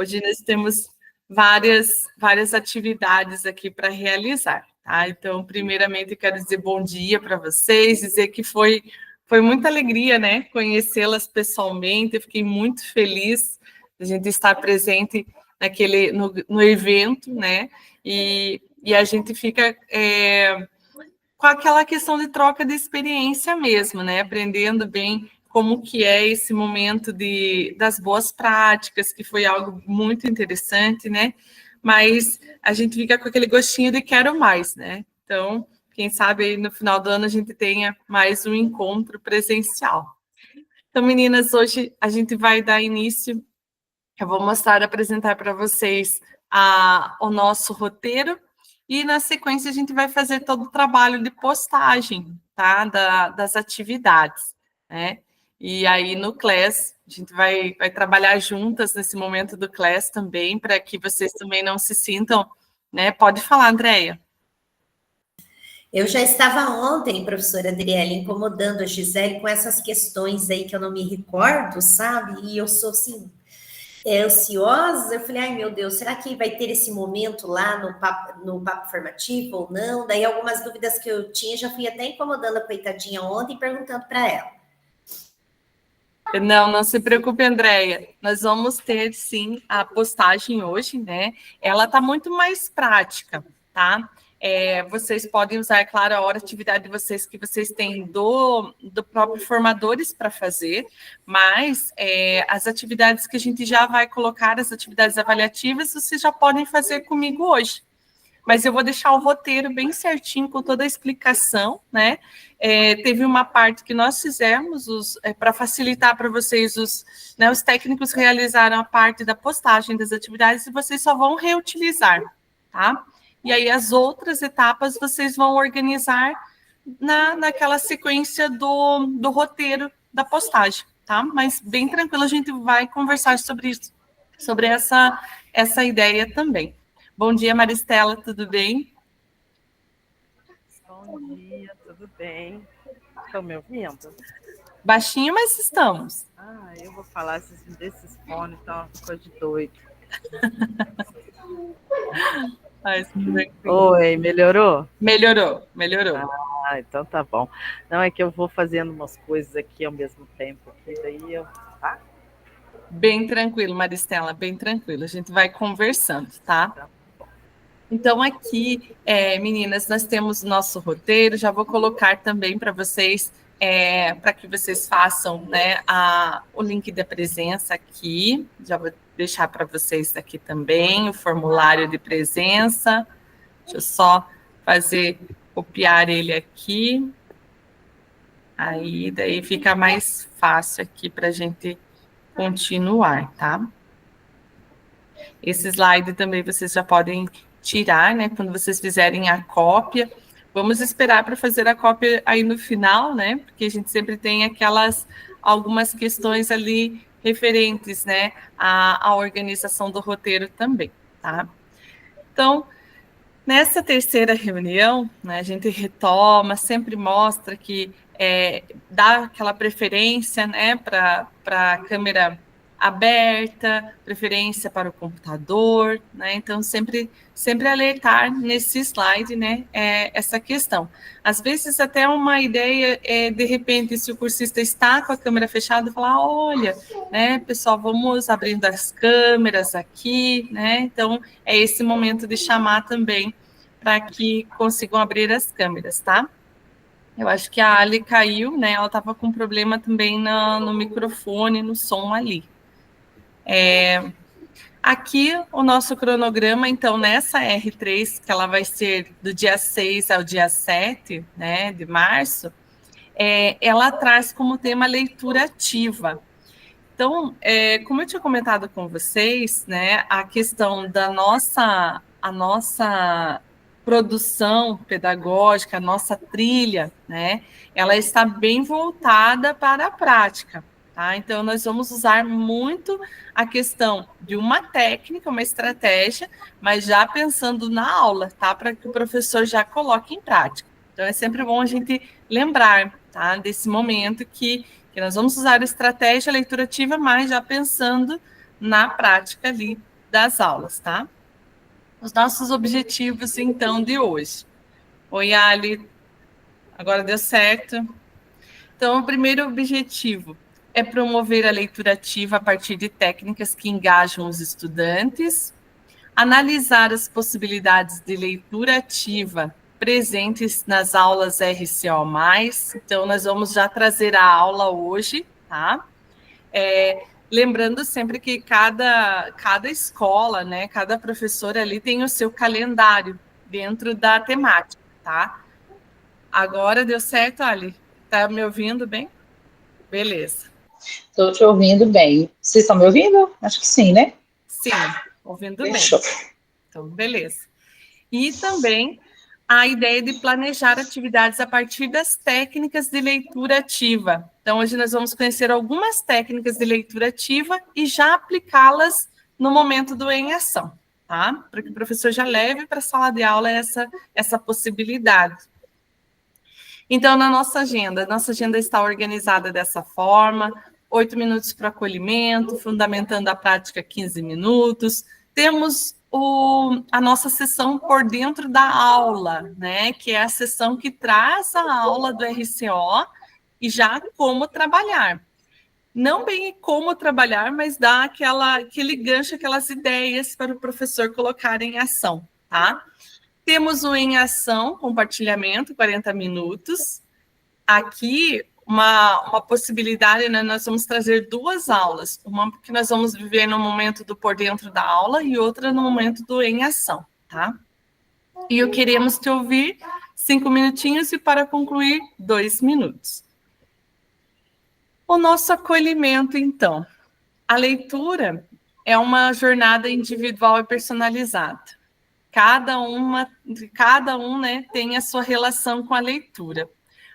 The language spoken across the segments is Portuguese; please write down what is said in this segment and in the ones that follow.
Hoje nós temos várias atividades aqui para realizar, tá? Então, primeiramente, eu quero dizer bom dia para vocês, dizer que foi muita alegria, né, conhecê-las pessoalmente. Eu fiquei muito feliz de a gente estar presente no evento, né? E a gente fica com aquela questão de troca de experiência mesmo, né? Aprendendo bem como que é esse momento das boas práticas, que foi algo muito interessante, né? Mas a gente fica com aquele gostinho de quero mais, né? Então, quem sabe aí no final do ano a gente tenha mais um encontro presencial. Então, meninas, hoje a gente vai dar início, eu vou apresentar para vocês o nosso roteiro, e na sequência a gente vai fazer todo o trabalho de postagem, tá? Das atividades, né? E aí no Class, a gente vai trabalhar juntas nesse momento do Class também, para que vocês também não se sintam, né? Pode falar, Andréia. Eu já estava ontem, professora Adriele, incomodando a Gisele com essas questões aí que eu não me recordo, sabe? E eu sou, assim, ansiosa. Eu falei, ai, meu Deus, será que vai ter esse momento lá no papo formativo ou não? Daí algumas dúvidas que eu tinha, já fui até incomodando a coitadinha ontem, perguntando para ela. Não se preocupe, Andréia. Nós vamos ter, sim, a postagem hoje, né? Ela está muito mais prática, tá? Vocês podem usar, claro, a hora de atividade de vocês que vocês têm do próprio Formadores para fazer, mas as atividades que a gente já vai colocar, as atividades avaliativas, vocês já podem fazer comigo hoje. Mas eu vou deixar o roteiro bem certinho, com toda a explicação, né? Teve uma parte que nós fizemos para facilitar para vocês, os técnicos realizaram a parte da postagem das atividades e vocês só vão reutilizar, tá? E aí as outras etapas vocês vão organizar naquela sequência do roteiro da postagem, tá? Mas bem tranquilo, a gente vai conversar sobre isso, sobre essa ideia também. Bom dia, Maristela, tudo bem? Bom dia, tudo bem? Estão me ouvindo? Baixinho, mas estamos. Eu vou falar desses fones, tá uma coisa de doido. Oi, melhorou? Melhorou. Então tá bom. Não, é que eu vou fazendo umas coisas aqui ao mesmo tempo, tá? Bem tranquilo, Maristela, bem tranquilo. A gente vai conversando, tá? Então, aqui, meninas, nós temos o nosso roteiro. Já vou colocar também para vocês, para que vocês façam, né, o link da presença aqui. Já vou deixar para vocês aqui também o formulário de presença. Deixa eu só copiar ele aqui. Aí, daí fica mais fácil aqui para a gente continuar, tá? Esse slide também vocês já podem tirar, né, quando vocês fizerem a cópia. Vamos esperar para fazer a cópia aí no final, né, porque a gente sempre tem algumas questões ali referentes, né, à organização do roteiro também, tá? Então, nessa terceira reunião, né, a gente retoma, sempre mostra que dá aquela preferência, né, para a câmera aberta, preferência para o computador, né? Então sempre alertar nesse slide, né, essa questão. Às vezes até uma ideia de repente, se o cursista está com a câmera fechada, falar, olha, né, pessoal, vamos abrindo as câmeras aqui, né? Então é esse momento de chamar também para que consigam abrir as câmeras, tá? Eu acho que a Ali caiu, né? Ela estava com problema também no microfone, no som ali. Aqui o nosso cronograma, então, nessa R3, que ela vai ser do dia 6 ao dia 7, né, de março, ela traz como tema leitura ativa. Então, como eu tinha comentado com vocês, né, a questão da nossa produção pedagógica, a nossa trilha, né, ela está bem voltada para a prática. Tá? Então, nós vamos usar muito a questão de uma técnica, uma estratégia, mas já pensando na aula, tá? Para que o professor já coloque em prática. Então, é sempre bom a gente lembrar, tá? Desse momento que nós vamos usar a estratégia leitura ativa, mas já pensando na prática ali das aulas, tá? Os nossos objetivos, então, de hoje. Oi, Ali, agora deu certo. Então, o primeiro objetivo é promover a leitura ativa a partir de técnicas que engajam os estudantes, analisar as possibilidades de leitura ativa presentes nas aulas RCO+. Então, nós vamos já trazer a aula hoje, tá? Lembrando sempre que cada escola, né, cada professor ali tem o seu calendário dentro da temática, tá? Agora deu certo, Ali? Tá me ouvindo bem? Beleza. Estou te ouvindo bem. Vocês estão me ouvindo? Acho que sim, né? Sim, ouvindo Fechou. bem. Então, beleza. E também a ideia de planejar atividades a partir das técnicas de leitura ativa. Então, hoje nós vamos conhecer algumas técnicas de leitura ativa e já aplicá-las no momento do em ação, tá? Para que o professor já leve para a sala de aula essa possibilidade. Então, nossa agenda está organizada dessa forma: 8 minutos para acolhimento, fundamentando a prática 15 minutos. Temos a nossa sessão por dentro da aula, né? Que é a sessão que traz a aula do RCO e já como trabalhar. Não bem como trabalhar, mas dá aquele gancho, aquelas ideias para o professor colocar em ação, tá? Temos o em ação, compartilhamento, 40 minutos. Aqui, uma possibilidade, né? Nós vamos trazer 2 aulas. Uma que nós vamos viver no momento do por dentro da aula e outra no momento do em ação, tá? E eu queremos te ouvir 5 minutinhos e para concluir, 2 minutos. O nosso acolhimento, então. A leitura é uma jornada individual e personalizada. Cada um, né, tem a sua relação com a leitura.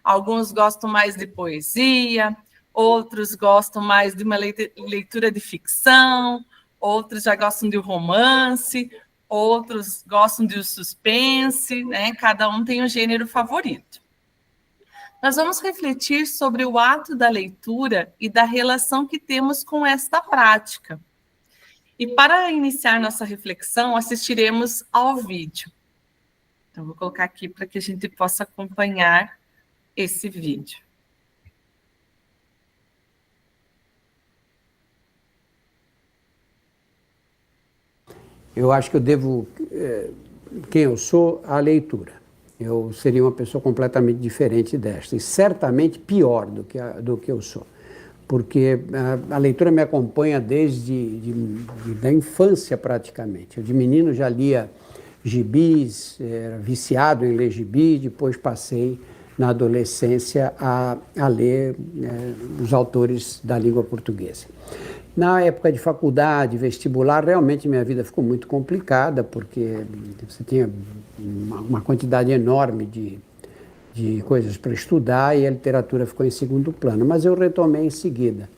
Alguns gostam mais de poesia, outros gostam mais de uma leitura de ficção, outros já gostam de romance, outros gostam de suspense, né? Cada um tem um gênero favorito. Nós vamos refletir sobre o ato da leitura e da relação que temos com esta prática. E para iniciar nossa reflexão, assistiremos ao vídeo. Então, vou colocar aqui para que a gente possa acompanhar esse vídeo. Eu acho que eu devo quem eu sou à leitura. Eu seria uma pessoa completamente diferente desta, e certamente pior do que eu sou. Porque a leitura me acompanha desde da infância, praticamente. Eu, de menino, já lia gibis, era viciado em ler gibi, depois passei, na adolescência, a ler os autores da língua portuguesa. Na época de faculdade, vestibular, realmente minha vida ficou muito complicada, porque você tinha uma quantidade enorme de coisas para estudar e a literatura ficou em segundo plano, mas eu retomei em seguida.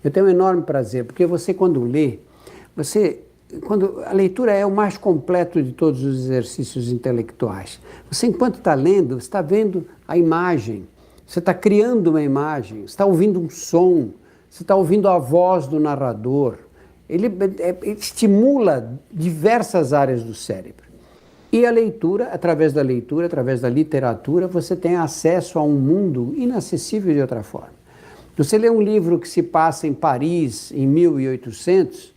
Eu tenho um enorme prazer, porque você, quando lê, a leitura é o mais completo de todos os exercícios intelectuais. Você, enquanto está lendo, você está vendo a imagem, você está criando uma imagem, você está ouvindo um som, você está ouvindo a voz do narrador. Ele estimula diversas áreas do cérebro. E a leitura, através da literatura, você tem acesso a um mundo inacessível de outra forma. Você lê um livro que se passa em Paris, em 1800,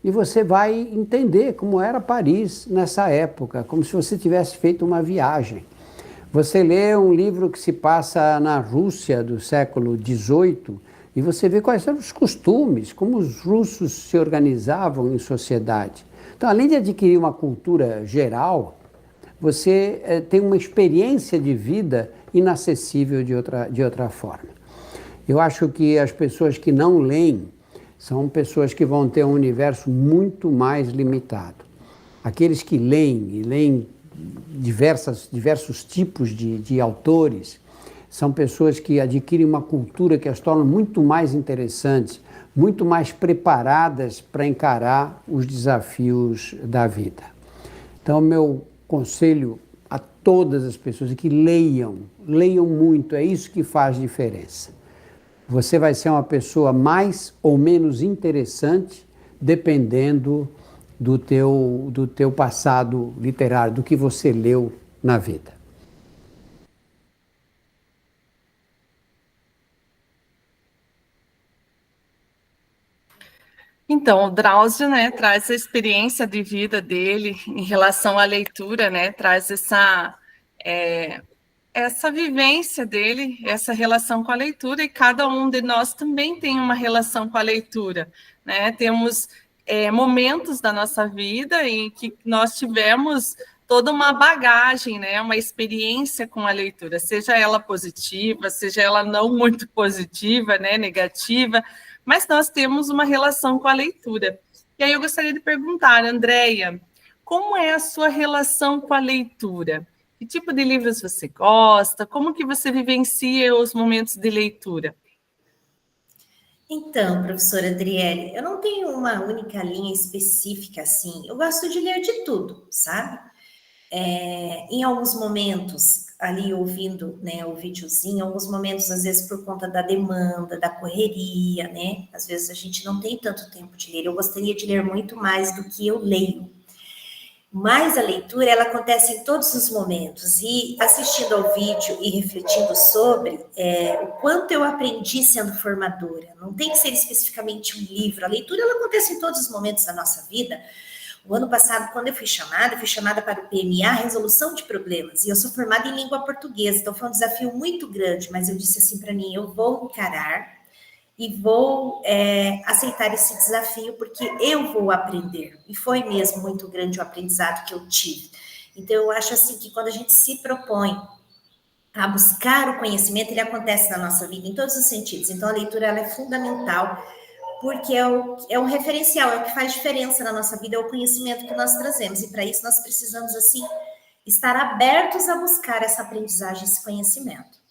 e você vai entender como era Paris nessa época, como se você tivesse feito uma viagem. Você lê um livro que se passa na Rússia do século XVIII, e você vê quais eram os costumes, como os russos se organizavam em sociedade. Então, além de adquirir uma cultura geral, você tem uma experiência de vida inacessível de outra forma. Eu acho que as pessoas que não leem são pessoas que vão ter um universo muito mais limitado. Aqueles que leem, e leem diversos tipos de autores, são pessoas que adquirem uma cultura que as torna muito mais interessantes, muito mais preparadas para encarar os desafios da vida. Então, meu conselho a todas as pessoas é que leiam muito, é isso que faz diferença. Você vai ser uma pessoa mais ou menos interessante dependendo do teu passado literário, do que você leu na vida. Então, o Drauzio, né, traz a experiência de vida dele em relação à leitura, né, traz essa vivência dele, essa relação com a leitura, e cada um de nós também tem uma relação com a leitura, né? Temos momentos da nossa vida em que nós tivemos toda uma bagagem, né? Uma experiência com a leitura, seja ela positiva, seja ela não muito positiva, né? Negativa, mas nós temos uma relação com a leitura. E aí eu gostaria de perguntar, Andréia, como é a sua relação com a leitura? Que tipo de livros você gosta? Como que você vivencia os momentos de leitura? Então, professora Adriele, eu não tenho uma única linha específica assim. Eu gosto de ler de tudo, sabe? Em alguns momentos, ali ouvindo, né, o videozinho, em alguns momentos, às vezes por conta da demanda, da correria, né? Às vezes a gente não tem tanto tempo de ler. Eu gostaria de ler muito mais do que eu leio. Mas a leitura, ela acontece em todos os momentos, e assistindo ao vídeo e refletindo sobre o quanto eu aprendi sendo formadora. Não tem que ser especificamente um livro, a leitura ela acontece em todos os momentos da nossa vida. O ano passado, quando eu fui chamada para o PMA, Resolução de Problemas, e eu sou formada em língua portuguesa, então foi um desafio muito grande, mas eu disse assim para mim, eu vou encarar e vou aceitar esse desafio, porque eu vou aprender. E foi mesmo muito grande o aprendizado que eu tive. Então, eu acho assim que quando a gente se propõe a buscar o conhecimento, ele acontece na nossa vida em todos os sentidos. Então, a leitura ela é fundamental, porque é um referencial, é o que faz diferença na nossa vida, é o conhecimento que nós trazemos. E para isso, nós precisamos, assim, estar abertos a buscar essa aprendizagem, esse conhecimento.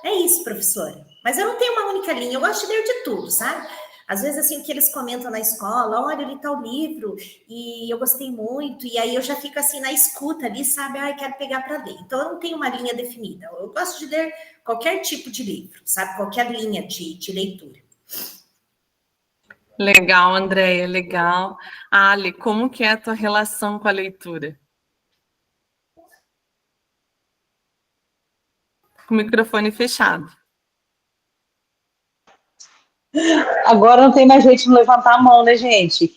É isso, professora. Mas eu não tenho uma única linha, eu gosto de ler de tudo, sabe? Às vezes, assim, o que eles comentam na escola, olha, eu li tal livro e eu gostei muito, e aí eu já fico, assim, na escuta ali, sabe? Ai, quero pegar para ler. Então, eu não tenho uma linha definida. Eu gosto de ler qualquer tipo de livro, sabe? Qualquer linha de leitura. Legal, Andréia, legal. Ali, como que é a tua relação com a leitura? Com o microfone fechado. Agora não tem mais jeito de levantar a mão, né, gente?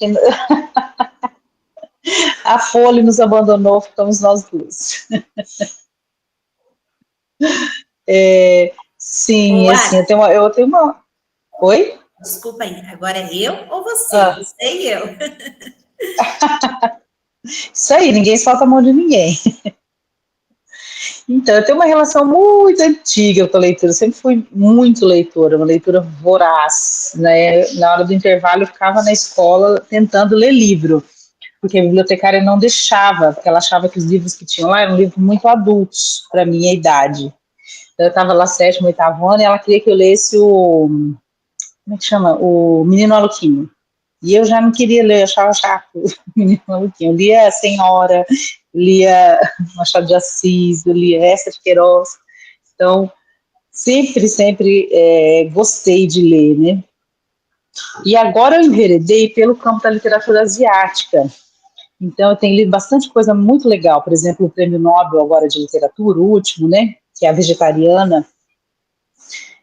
A Folha nos abandonou, ficamos nós duas. Sim, assim, eu tenho uma... Oi? Desculpa aí, agora é eu ou você? Você e eu. Isso aí, ninguém solta a mão de ninguém. Então, eu tenho uma relação muito antiga com a leitura, eu sempre fui muito leitora, uma leitura voraz, né? Na hora do intervalo eu ficava na escola tentando ler livro, porque a bibliotecária não deixava, porque ela achava que os livros que tinham lá eram livros muito adultos para a minha idade. Então, eu estava lá 7º, 8º ano e ela queria que eu lesse como é que chama? O Menino Maluquinho. E eu já não queria ler, eu achava chato o Menino Maluquinho. Eu lia a Senhora, lia Machado de Assis, eu lia Essa de Queiroz. Então, sempre gostei de ler, né? E agora eu enveredei pelo campo da literatura asiática. Então, eu tenho lido bastante coisa muito legal. Por exemplo, o Prêmio Nobel agora de Literatura, o último, né? Que é a Vegetariana.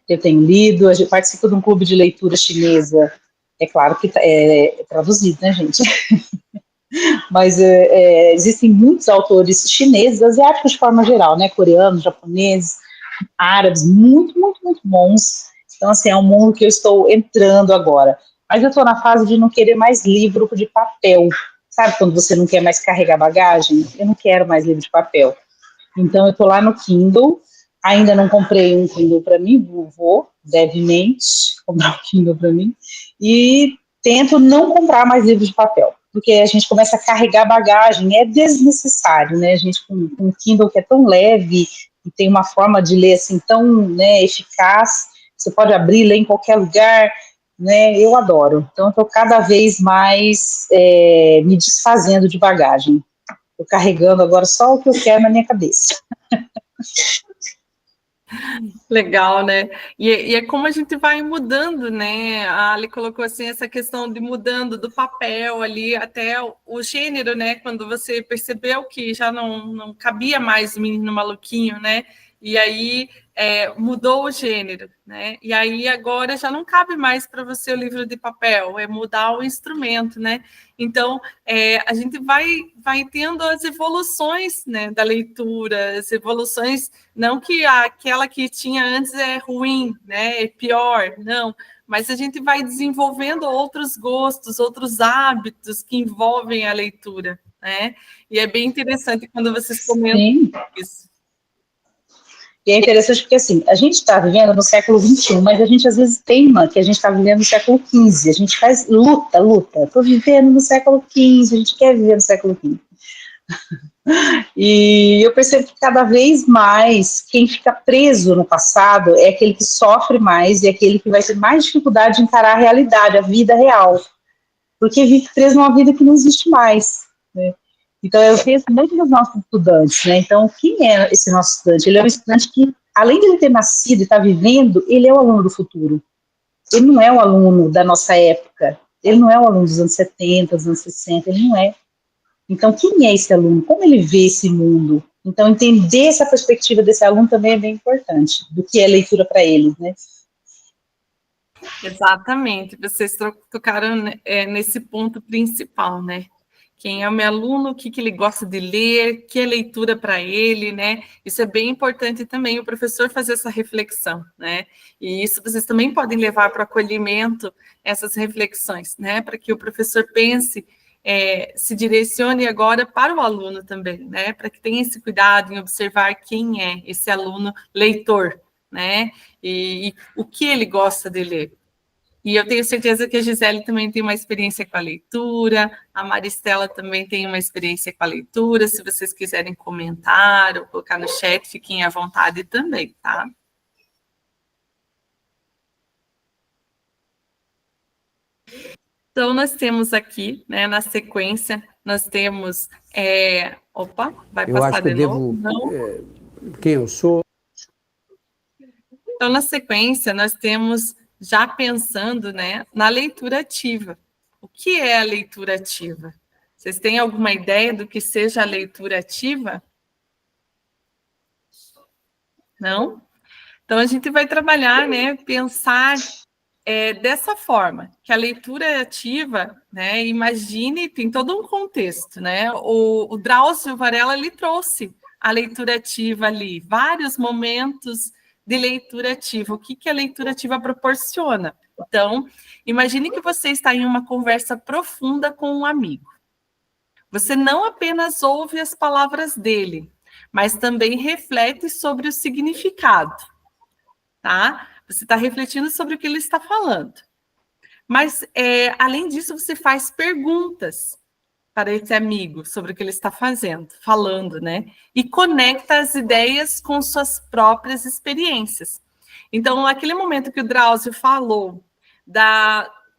Eu tenho lido, eu participo de um clube de leitura chinesa. É claro que é traduzido, né, gente? Mas existem muitos autores chineses, asiáticos de forma geral, né? Coreanos, japoneses, árabes, muito, muito, muito bons. Então, assim, é um mundo que eu estou entrando agora. Mas eu estou na fase de não querer mais livro de papel. Sabe quando você não quer mais carregar bagagem? Eu não quero mais livro de papel. Então, eu estou lá no Kindle. Ainda não comprei um Kindle para mim, vou brevemente comprar um Kindle para mim. E tento não comprar mais livros de papel, porque a gente começa a carregar bagagem, é desnecessário, né? A gente com um Kindle que é tão leve e tem uma forma de ler assim tão, né, eficaz, você pode abrir, ler em qualquer lugar, né? Eu adoro. Então, estou cada vez mais me desfazendo de bagagem. Estou carregando agora só o que eu quero na minha cabeça. Legal, né? E é como a gente vai mudando, né? A Ali colocou assim essa questão de mudando do papel ali até o gênero, né? Quando você percebeu que já não cabia mais o menino maluquinho, né? E aí mudou o gênero, né? E aí agora já não cabe mais para você o livro de papel, é mudar o instrumento, né? Então a gente vai tendo as evoluções, né, da leitura, as evoluções, não que aquela que tinha antes é ruim, né? É pior, não. Mas a gente vai desenvolvendo outros gostos, outros hábitos que envolvem a leitura, né? E é bem interessante quando vocês comentam Sim. isso. E é interessante porque, assim, a gente está vivendo no século XXI, mas a gente às vezes teima que a gente está vivendo no século XV. A gente faz luta. Estou vivendo no século XV, a gente quer viver no século XV. E eu percebo que cada vez mais quem fica preso no passado é aquele que sofre mais e aquele que vai ter mais dificuldade de encarar a realidade, a vida real. Porque vive preso numa vida que não existe mais, né? Então, eu vejo muito nos nossos estudantes, né? Então, quem é esse nosso estudante? Ele é um estudante que, além de ele ter nascido e estar vivendo, ele é o aluno do futuro. Ele não é o aluno da nossa época. Ele não é o aluno dos anos 70, dos anos 60, ele não é. Então, quem é esse aluno? Como ele vê esse mundo? Então, entender essa perspectiva desse aluno também é bem importante, do que é leitura para eles, né? Exatamente, vocês tocaram nesse ponto principal, né? Quem é o meu aluno, o que ele gosta de ler, que é leitura para ele, né? Isso é bem importante também, o professor fazer essa reflexão, né? E isso vocês também podem levar para o acolhimento, essas reflexões, né? Para que o professor pense, se direcione agora para o aluno também, né? Para que tenha esse cuidado em observar quem é esse aluno leitor, né? E o que ele gosta de ler. E eu tenho certeza que a Gisele também tem uma experiência com a leitura, a Maristela também tem uma experiência com a leitura. Se vocês quiserem comentar ou colocar no chat, fiquem à vontade também, tá? Então, nós temos aqui, né, na sequência, nós temos... Opa, vai Eu passar acho que eu de novo? devo... Quem eu sou... Então, na sequência, nós temos, já pensando, né, na leitura ativa. O que é a leitura ativa? Vocês têm alguma ideia do que seja a leitura ativa? Não? Então, a gente vai trabalhar, né, pensar dessa forma, que a leitura ativa, né, imagine, tem todo um contexto, né? O Drauzio Varela, ele trouxe a leitura ativa ali, vários momentos de leitura ativa. O que a leitura ativa proporciona? Então, imagine que você está em uma conversa profunda com um amigo. Você não apenas ouve as palavras dele, mas também reflete sobre o significado, tá? Você está refletindo sobre o que ele está falando. Mas, além disso, você faz perguntas para esse amigo sobre o que ele está falando, né? E conecta as ideias com suas próprias experiências. Então, aquele momento que o Drauzio falou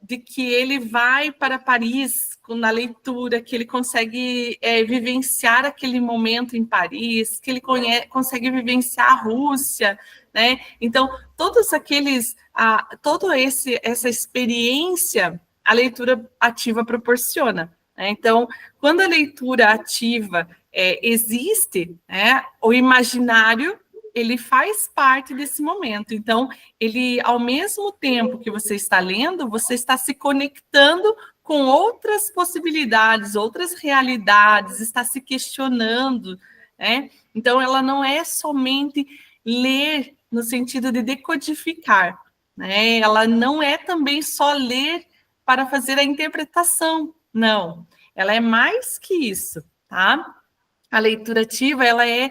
de que ele vai para Paris na leitura, que ele consegue vivenciar aquele momento em Paris, que ele consegue vivenciar a Rússia, né? Então, essa experiência a leitura ativa proporciona. Então, quando a leitura ativa existe, né, o imaginário ele faz parte desse momento. Então, ele, ao mesmo tempo que você está lendo, você está se conectando com outras possibilidades, outras realidades, está se questionando, né? Então, ela não é somente ler no sentido de decodificar, né? Ela não é também só ler para fazer a interpretação, não. Ela é mais que isso, tá? A leitura ativa, ela é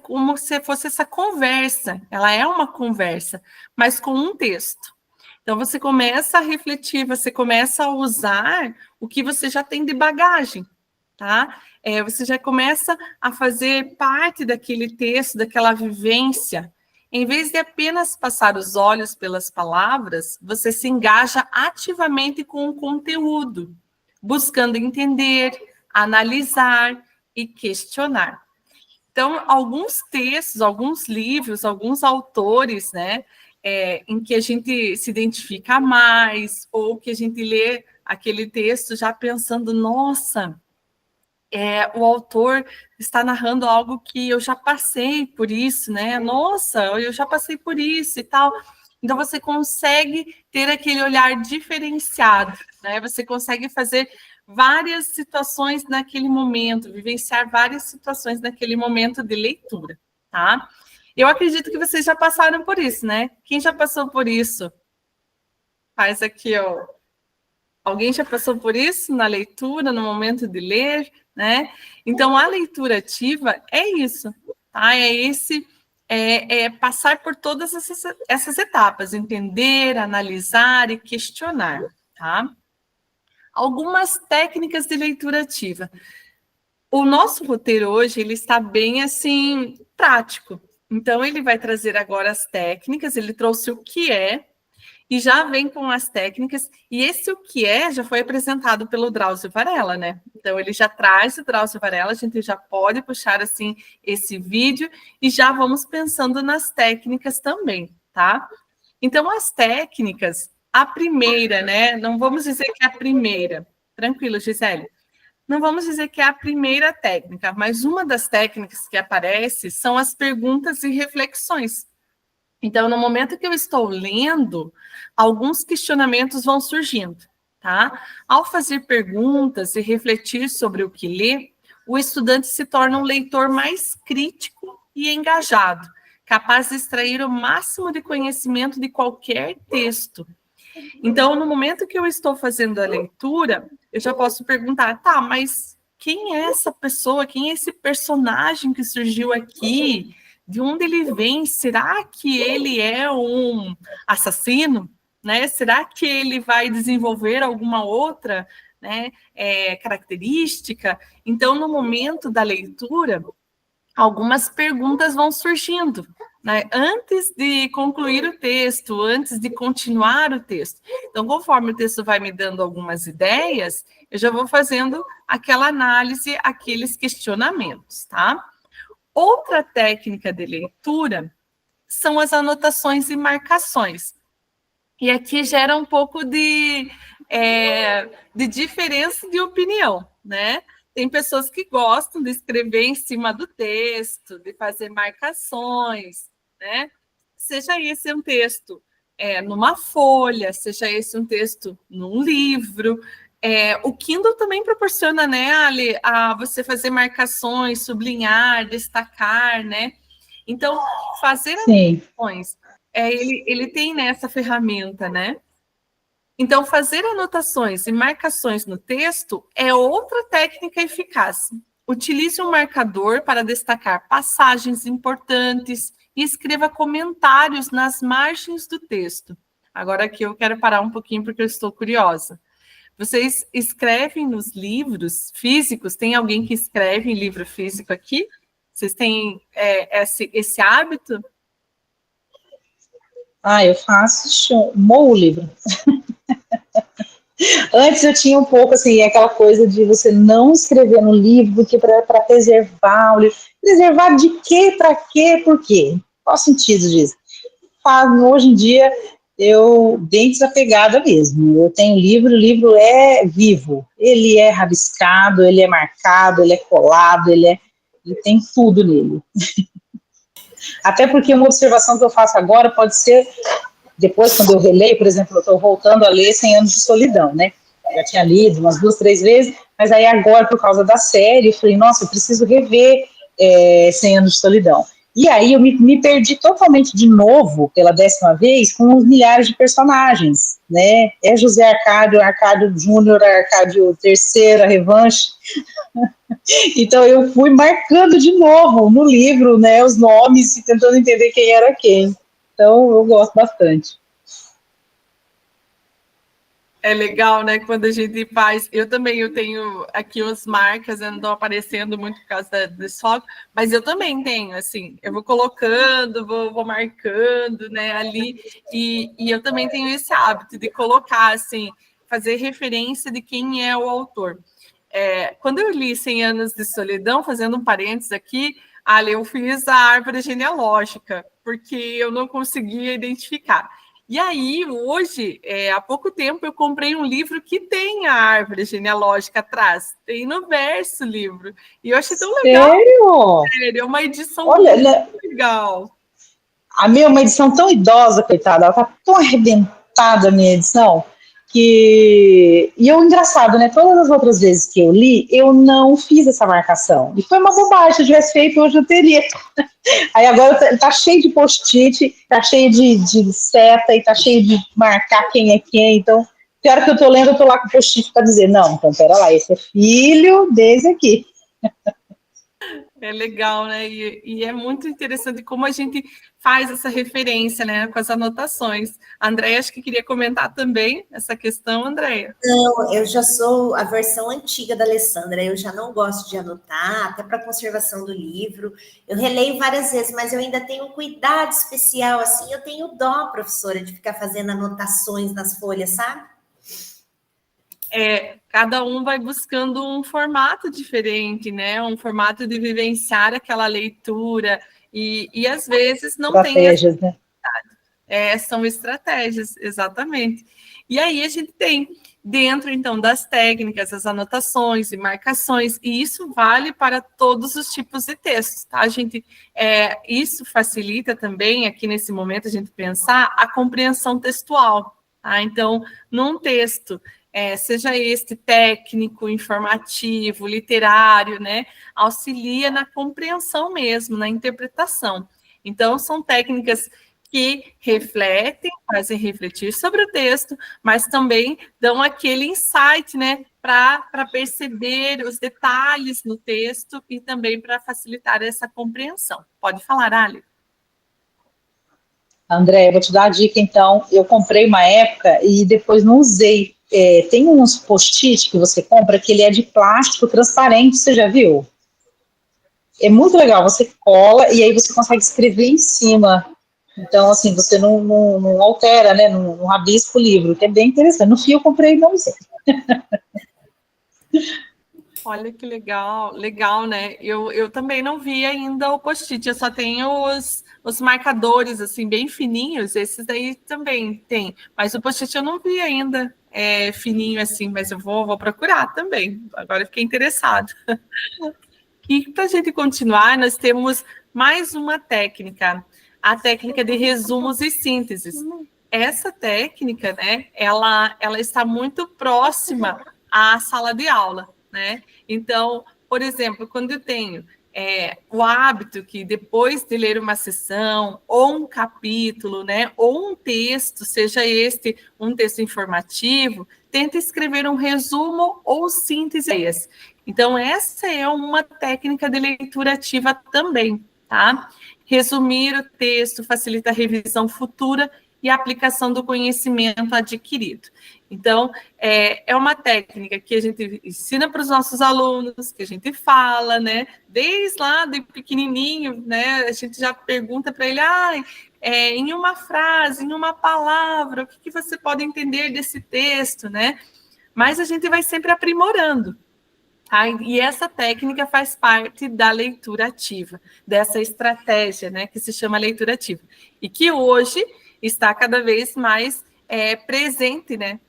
como se fosse essa conversa, ela é uma conversa, mas com um texto. Então, você começa a refletir, você começa a usar o que você já tem de bagagem, tá? Você já começa a fazer parte daquele texto, daquela vivência. Em vez de apenas passar os olhos pelas palavras, você se engaja ativamente com o conteúdo, buscando entender, analisar e questionar. Então, alguns textos, alguns livros, alguns autores, né, em que a gente se identifica mais, ou que a gente lê aquele texto já pensando, nossa, o autor está narrando algo que eu já passei por isso, né? Nossa, eu já passei por isso e tal. Então, você consegue ter aquele olhar diferenciado, né? Você consegue fazer várias situações naquele momento, vivenciar várias situações naquele momento de leitura, tá? Eu acredito que vocês já passaram por isso, né? Quem já passou por isso? Faz aqui, ó. Alguém já passou por isso na leitura, no momento de ler, né? Então, a leitura ativa é isso, tá? É passar por todas essas etapas, entender, analisar e questionar, tá? Algumas técnicas de leitura ativa. O nosso roteiro hoje, ele está bem, assim, prático. Então, ele vai trazer agora as técnicas, ele trouxe o que é, e já vem com as técnicas, e esse o que é já foi apresentado pelo Drauzio Varela, né? Então, ele já traz o Drauzio Varela, a gente já pode puxar, assim, esse vídeo, e já vamos pensando nas técnicas também, tá? Então, as técnicas, a primeira, né? Não vamos dizer que é a primeira. Tranquilo, Gisele. Não vamos dizer que é a primeira técnica, mas uma das técnicas que aparece são as perguntas e reflexões. Então, no momento que eu estou lendo, alguns questionamentos vão surgindo, tá? Ao fazer perguntas e refletir sobre o que lê, o estudante se torna um leitor mais crítico e engajado, capaz de extrair o máximo de conhecimento de qualquer texto. Então, no momento que eu estou fazendo a leitura, eu já posso perguntar, tá, mas quem é essa pessoa? Quem é esse personagem que surgiu aqui? De onde ele vem? Será que ele é um assassino? Né? Será que ele vai desenvolver alguma outra, né, característica? Então, no momento da leitura, algumas perguntas vão surgindo, né? Antes de concluir o texto, antes de continuar o texto. Então, conforme o texto vai me dando algumas ideias, eu já vou fazendo aquela análise, aqueles questionamentos, tá? Outra técnica de leitura são as anotações e marcações. E aqui gera um pouco de diferença de opinião, né? Tem pessoas que gostam de escrever em cima do texto, de fazer marcações, né? Seja esse um texto numa folha, seja esse um texto num livro. O Kindle também proporciona, né, Ali, a você fazer marcações, sublinhar, destacar, né? Então, fazer anotações, ele tem, né, essa ferramenta, né? Então, fazer anotações e marcações no texto é outra técnica eficaz. Utilize um marcador para destacar passagens importantes e escreva comentários nas margens do texto. Agora aqui eu quero parar um pouquinho porque eu estou curiosa. Vocês escrevem nos livros físicos? Tem alguém que escreve em livro físico aqui? Vocês têm esse hábito? Eu faço, moo o livro. Antes eu tinha um pouco assim, aquela coisa de você não escrever no livro, porque para preservar o livro. Preservar de quê, para quê, por quê? Qual o sentido disso? Hoje em dia, eu bem desapegada mesmo. Eu tenho livro, o livro é vivo. Ele é rabiscado, ele é marcado, ele é colado, ele tem tudo nele. Até porque uma observação que eu faço agora pode ser, depois quando eu releio, por exemplo, eu estou voltando a ler 100 Anos de Solidão, né? Já tinha lido umas 2, 3 vezes, mas aí agora, por causa da série, eu falei, nossa, eu preciso rever 100 Anos de Solidão. E aí eu me perdi totalmente de novo, pela 10ª vez, com os milhares de personagens, né? É José Arcádio, Arcádio Júnior, Arcádio III, a revanche. Então eu fui marcando de novo no livro, né, os nomes, e tentando entender quem era quem. Então eu gosto bastante. É legal, né, quando a gente faz... Eu tenho aqui as marcas, não estão aparecendo muito por causa desse foco, mas eu também tenho, assim, eu vou colocando, vou marcando, né, ali, e eu também tenho esse hábito de colocar, assim, fazer referência de quem é o autor. Quando eu li 100 Anos de Solidão, fazendo um parênteses aqui, Ali eu fiz a árvore genealógica, porque eu não conseguia identificar. E aí, hoje, há pouco tempo, eu comprei um livro que tem a árvore genealógica atrás. Tem no verso o livro. E eu achei tão legal, Sério? sério. É uma edição Olha, muito legal. a minha é uma edição tão idosa, coitada, ela tá tão arrebentada a minha edição, que... E o engraçado, né? Todas as outras vezes que eu li, eu não fiz essa marcação. E foi uma bobagem, se eu tivesse feito, hoje eu teria. Aí agora tá cheio de post-it, tá cheio de seta, e tá cheio de marcar quem é quem. Então, tem hora que eu tô lendo, eu tô lá com o post-it para dizer, não, então pera lá, esse é filho desse aqui. É legal, né? E é muito interessante como a gente faz essa referência, né? Com as anotações. A Andréia, acho que queria comentar também essa questão, Andréia. Não, eu já sou a versão antiga da Alessandra, eu já não gosto de anotar, até para conservação do livro. Eu releio várias vezes, mas eu ainda tenho um cuidado especial, assim, eu tenho dó, professora, de ficar fazendo anotações nas folhas, sabe? Cada um vai buscando um formato diferente, né? Um formato de vivenciar aquela leitura, e às vezes não tem Estratégias, né? são estratégias, exatamente. E aí a gente tem dentro, então, das técnicas, as anotações e marcações, e isso vale para todos os tipos de textos, tá, gente? Isso facilita também, aqui nesse momento, a gente pensar a compreensão textual, tá? Então, num texto, seja este técnico, informativo, literário, né, auxilia na compreensão mesmo, na interpretação. Então, são técnicas que refletem, fazem refletir sobre o texto, mas também dão aquele insight, né, para perceber os detalhes no texto e também para facilitar essa compreensão. Pode falar, Ali. André, eu vou te dar a dica, então. Eu comprei uma época e depois não usei. Tem uns post-it que você compra que ele é de plástico transparente, você já viu? É muito legal, você cola e aí você consegue escrever em cima. Então, assim, você não altera, né? Não rabisca o livro, que é bem interessante. No fim, eu comprei e não usei. Olha que legal, legal, né? Eu também não vi ainda o post-it, eu só tenho os marcadores, assim, bem fininhos, esses daí também tem, mas o post-it eu não vi ainda fininho assim, mas eu vou procurar também, agora eu fiquei interessado. E para a gente continuar, nós temos mais uma técnica, a técnica de resumos e sínteses. Essa técnica, né, ela está muito próxima à sala de aula, né? Então, por exemplo, quando eu tenho o hábito que depois de ler uma sessão, ou um capítulo, né, ou um texto, seja este um texto informativo, tenta escrever um resumo ou síntese. Então, essa é uma técnica de leitura ativa também, tá? Resumir o texto facilita a revisão futura e a aplicação do conhecimento adquirido. Então, é uma técnica que a gente ensina para os nossos alunos, que a gente fala, né? Desde lá de pequenininho, né? A gente já pergunta para ele, em uma frase, em uma palavra, o que você pode entender desse texto, né? Mas a gente vai sempre aprimorando. Tá? E essa técnica faz parte da leitura ativa, dessa estratégia, né, que se chama leitura ativa, e que hoje está cada vez mais presente, né,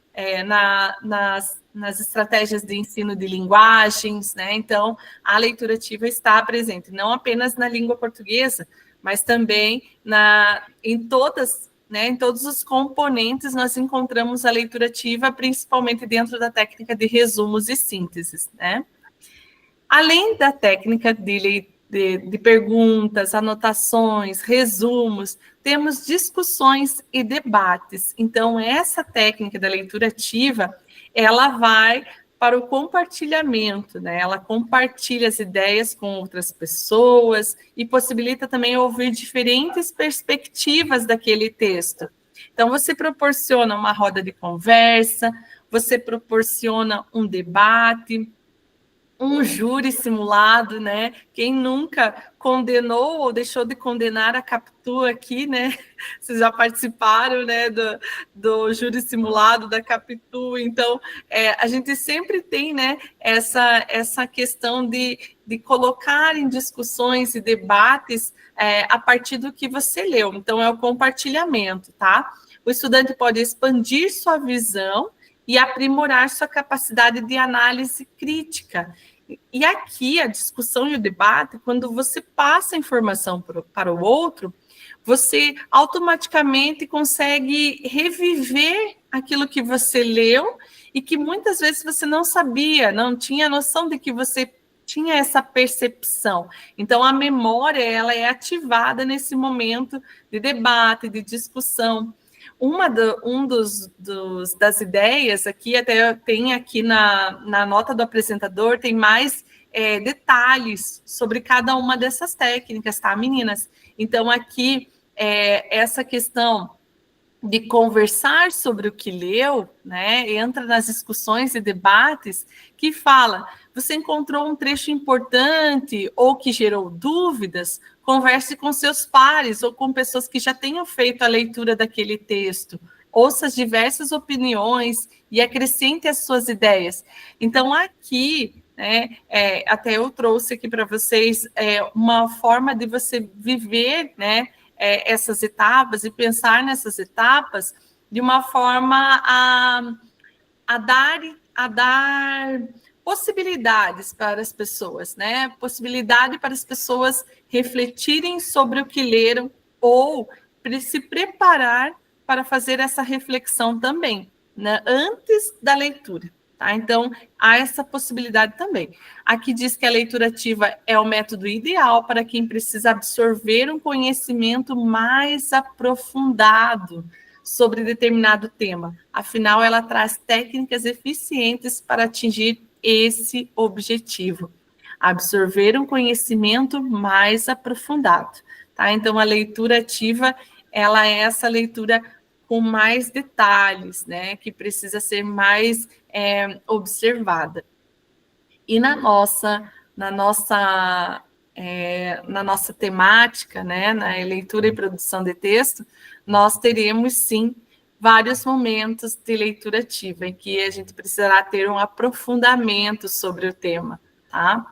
nas estratégias de ensino de linguagens, né? Então, a leitura ativa está presente, não apenas na língua portuguesa, mas também em todas, né, em todos os componentes nós encontramos a leitura ativa, principalmente dentro da técnica de resumos e sínteses, né? Além da técnica de perguntas, anotações, resumos, temos discussões e debates. Então, essa técnica da leitura ativa, ela vai para o compartilhamento, né? Ela compartilha as ideias com outras pessoas e possibilita também ouvir diferentes perspectivas daquele texto. Então, você proporciona uma roda de conversa, você proporciona um debate, um júri simulado, né? Quem nunca condenou ou deixou de condenar a Capitu aqui, né? Vocês já participaram, né, do júri simulado da Capitu. Então, a gente sempre tem, né, essa questão de colocar em discussões e debates a partir do que você leu. Então, é o compartilhamento, tá? O estudante pode expandir sua visão e aprimorar sua capacidade de análise crítica. E aqui, a discussão e o debate, quando você passa a informação para o outro, você automaticamente consegue reviver aquilo que você leu e que muitas vezes você não sabia, não tinha noção de que você tinha essa percepção. Então, a memória, ela é ativada nesse momento de debate, de discussão. Das ideias aqui, até tem aqui na nota do apresentador, tem mais detalhes sobre cada uma dessas técnicas, tá, meninas? Então, aqui, essa questão de conversar sobre o que leu, né, entra nas discussões e debates que fala, você encontrou um trecho importante ou que gerou dúvidas, converse com seus pares ou com pessoas que já tenham feito a leitura daquele texto, ouça as diversas opiniões e acrescente as suas ideias. Então, aqui, né, até eu trouxe aqui para vocês uma forma de você viver, né, essas etapas e pensar nessas etapas de uma forma a dar possibilidades para as pessoas, né? Possibilidade para as pessoas refletirem sobre o que leram ou se preparar para fazer essa reflexão também, né? Antes da leitura. Tá? Então, há essa possibilidade também. Aqui diz que a leitura ativa é o método ideal para quem precisa absorver um conhecimento mais aprofundado sobre determinado tema. Afinal, ela traz técnicas eficientes para atingir esse objetivo. Absorver um conhecimento mais aprofundado. Tá? Então, a leitura ativa, ela é essa leitura com mais detalhes, né, que precisa ser mais observada. E na nossa temática, né, na leitura e produção de texto, nós teremos, sim, vários momentos de leitura ativa, em que a gente precisará ter um aprofundamento sobre o tema, tá?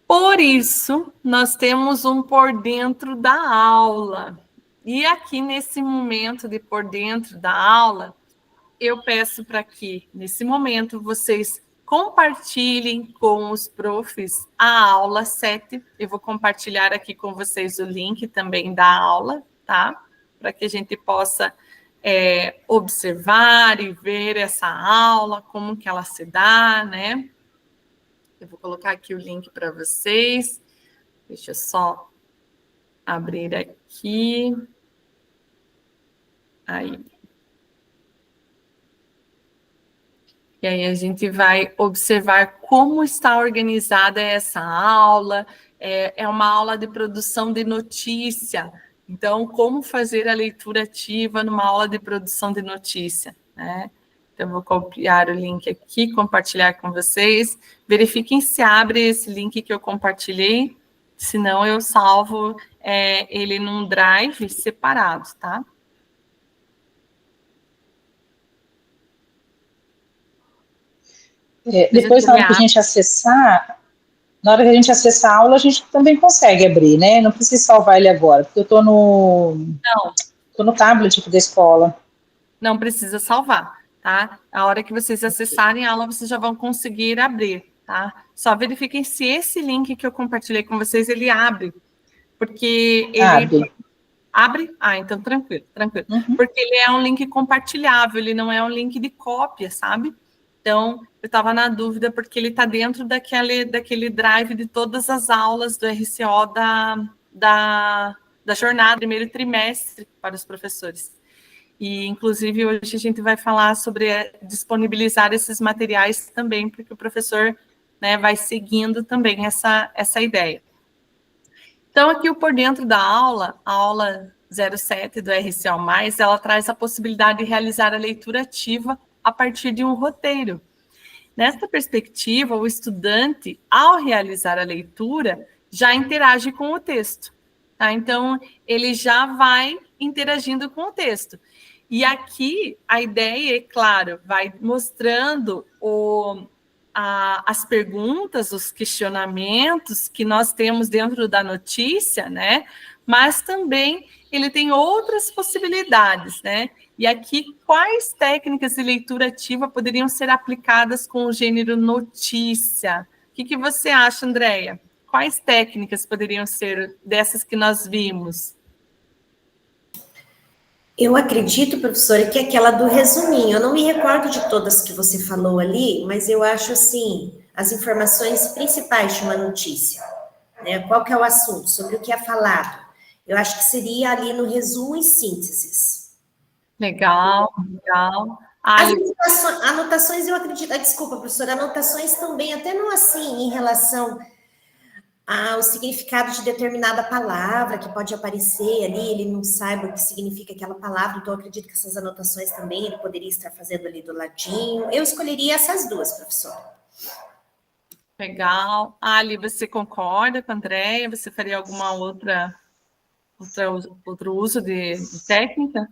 Por isso, nós temos um por dentro da aula. E aqui, nesse momento de por dentro da aula, eu peço para que, nesse momento, vocês compartilhem com os profs a aula 7. Eu vou compartilhar aqui com vocês o link também da aula, tá? Para que a gente possa observar e ver essa aula, como que ela se dá, né? Eu vou colocar aqui o link para vocês. Deixa eu só abrir aqui. Aí. E aí a gente vai observar como está organizada essa aula. É uma aula de produção de notícia. Então, como fazer a leitura ativa numa aula de produção de notícia, né? Então, eu vou copiar o link aqui, compartilhar com vocês. Verifiquem se abre esse link que eu compartilhei. Senão, eu salvo ele num drive separado, tá? Depois, na hora que a gente acessar a aula, a gente também consegue abrir, né? Não precisa salvar ele agora, porque eu estou no tablet aqui da escola. Não precisa salvar, tá? A hora que vocês acessarem a aula, vocês já vão conseguir abrir, tá? Só verifiquem se esse link que eu compartilhei com vocês, ele abre, porque ele... Abre? Ah, então tranquilo. Uhum. Porque ele é um link compartilhável, ele não é um link de cópia, sabe? Então, eu estava na dúvida, porque ele está dentro daquele drive de todas as aulas do RCO da jornada, primeiro trimestre para os professores. E, inclusive, hoje a gente vai falar sobre disponibilizar esses materiais também, porque o professor, né, vai seguindo também essa ideia. Então, aqui o por dentro da aula, a aula 07 do RCO+, ela traz a possibilidade de realizar a leitura ativa a partir de um roteiro. Nesta perspectiva, o estudante, ao realizar a leitura, já interage com o texto. Tá? Então, ele já vai interagindo com o texto. E aqui, a ideia, é claro, vai mostrando as perguntas, os questionamentos que nós temos dentro da notícia, né? Mas também ele tem outras possibilidades, né? E aqui, quais técnicas de leitura ativa poderiam ser aplicadas com o gênero notícia? O que você acha, Andréia? Quais técnicas poderiam ser dessas que nós vimos? Eu acredito, professora, que é aquela do resuminho. Eu não me recordo de todas que você falou ali, mas eu acho assim, as informações principais de uma notícia, né? Qual que é o assunto, sobre o que é falado. Eu acho que seria ali no resumo e sínteses. Legal, legal. As anotações, eu acredito. Desculpa, professora, anotações também, até não assim, em relação ao significado de determinada palavra que pode aparecer ali, ele não saiba o que significa aquela palavra, então eu acredito que essas anotações também ele poderia estar fazendo ali do ladinho. Eu escolheria essas duas, professora. Legal. Ali, você concorda com a Andréia? Você faria alguma outro uso de técnica?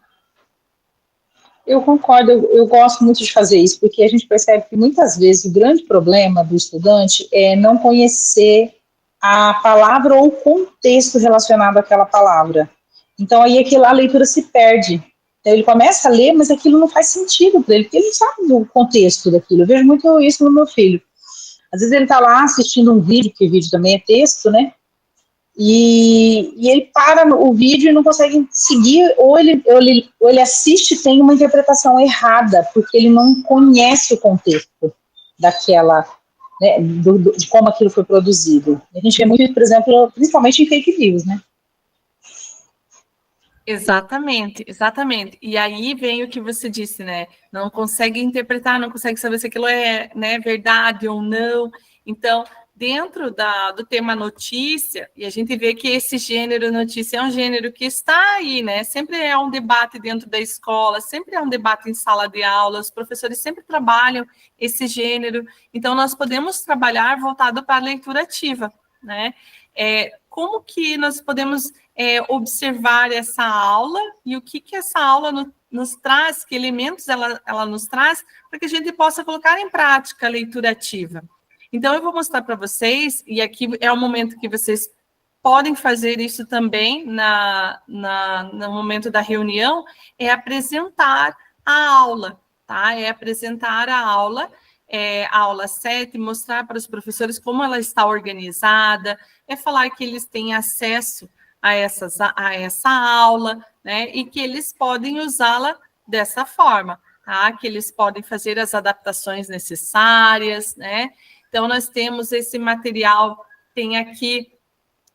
Eu concordo, eu gosto muito de fazer isso, porque a gente percebe que muitas vezes o grande problema do estudante é não conhecer a palavra ou o contexto relacionado àquela palavra. Então, aí a leitura se perde. Então, ele começa a ler, mas aquilo não faz sentido para ele, porque ele não sabe do contexto daquilo. Eu vejo muito isso no meu filho. Às vezes ele está lá assistindo um vídeo, porque vídeo também é texto, né? E ele para o vídeo e não consegue seguir, ou ele assiste e tem uma interpretação errada, porque ele não conhece o contexto daquela, né, de como aquilo foi produzido. A gente vê muito, por exemplo, principalmente em fake news, né? Exatamente, exatamente. E aí vem o que você disse, né? Não consegue interpretar, não consegue saber se aquilo é, né, verdade ou não. Então, dentro do tema notícia, e a gente vê que esse gênero notícia é um gênero que está aí, né? Sempre é um debate dentro da escola, sempre é um debate em sala de aula, os professores sempre trabalham esse gênero. Então, nós podemos trabalhar voltado para a leitura ativa, né? Como que nós podemos observar essa aula e o que essa aula nos traz, que elementos ela nos traz, para que a gente possa colocar em prática a leitura ativa. Então, eu vou mostrar para vocês, e aqui é o momento que vocês podem fazer isso também no momento da reunião, é apresentar a aula, tá? É apresentar a aula 7, mostrar para os professores como ela está organizada, é falar que eles têm acesso a essa aula, né? E que eles podem usá-la dessa forma, tá? Que eles podem fazer as adaptações necessárias, né? Então, nós temos esse material, tem aqui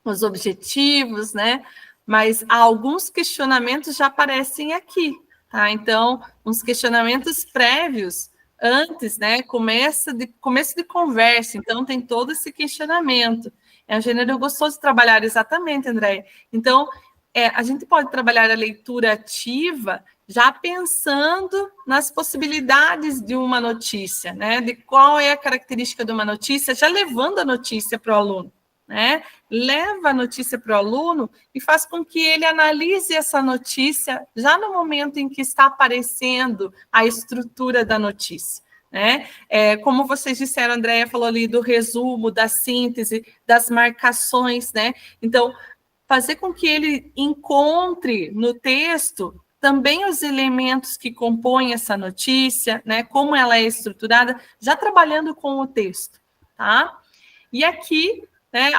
os objetivos, né? Mas alguns questionamentos já aparecem aqui, tá? Então, uns questionamentos prévios antes, né? Começo de conversa, então tem todo esse questionamento. É um gênero gostoso de trabalhar, exatamente, André. Então, a gente pode trabalhar a leitura ativa já pensando nas possibilidades de uma notícia, né? De qual é a característica de uma notícia, já levando a notícia para o aluno, né? Leva a notícia para o aluno e faz com que ele analise essa notícia já no momento em que está aparecendo a estrutura da notícia, né? Como vocês disseram, a Andréia falou ali do resumo, da síntese, das marcações, né? Então, fazer com que ele encontre no texto também os elementos que compõem essa notícia, né? Como ela é estruturada, já trabalhando com o texto, tá? E aqui, né,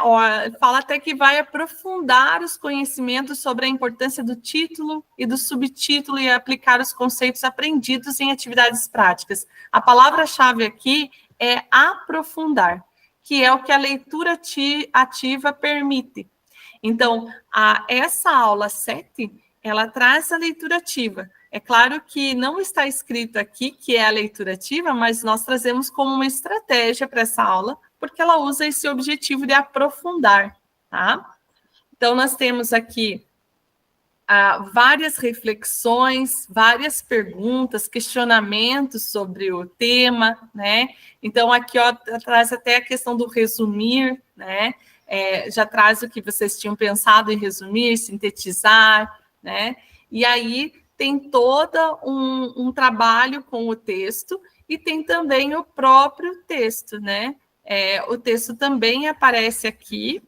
fala até que vai aprofundar os conhecimentos sobre a importância do título e do subtítulo e aplicar os conceitos aprendidos em atividades práticas. A palavra-chave aqui é aprofundar, que é o que a leitura ativa permite. Então, essa aula 7, ela traz a leitura ativa. É claro que não está escrito aqui que é a leitura ativa, mas nós trazemos como uma estratégia para essa aula, porque ela usa esse objetivo de aprofundar, tá? Então, nós temos aqui várias reflexões, várias perguntas, questionamentos sobre o tema, né? Então, aqui, ó, traz até a questão do resumir, né? Já traz o que vocês tinham pensado em resumir, sintetizar, né? E aí tem todo um trabalho com o texto e tem também o próprio texto, né? O texto também aparece aqui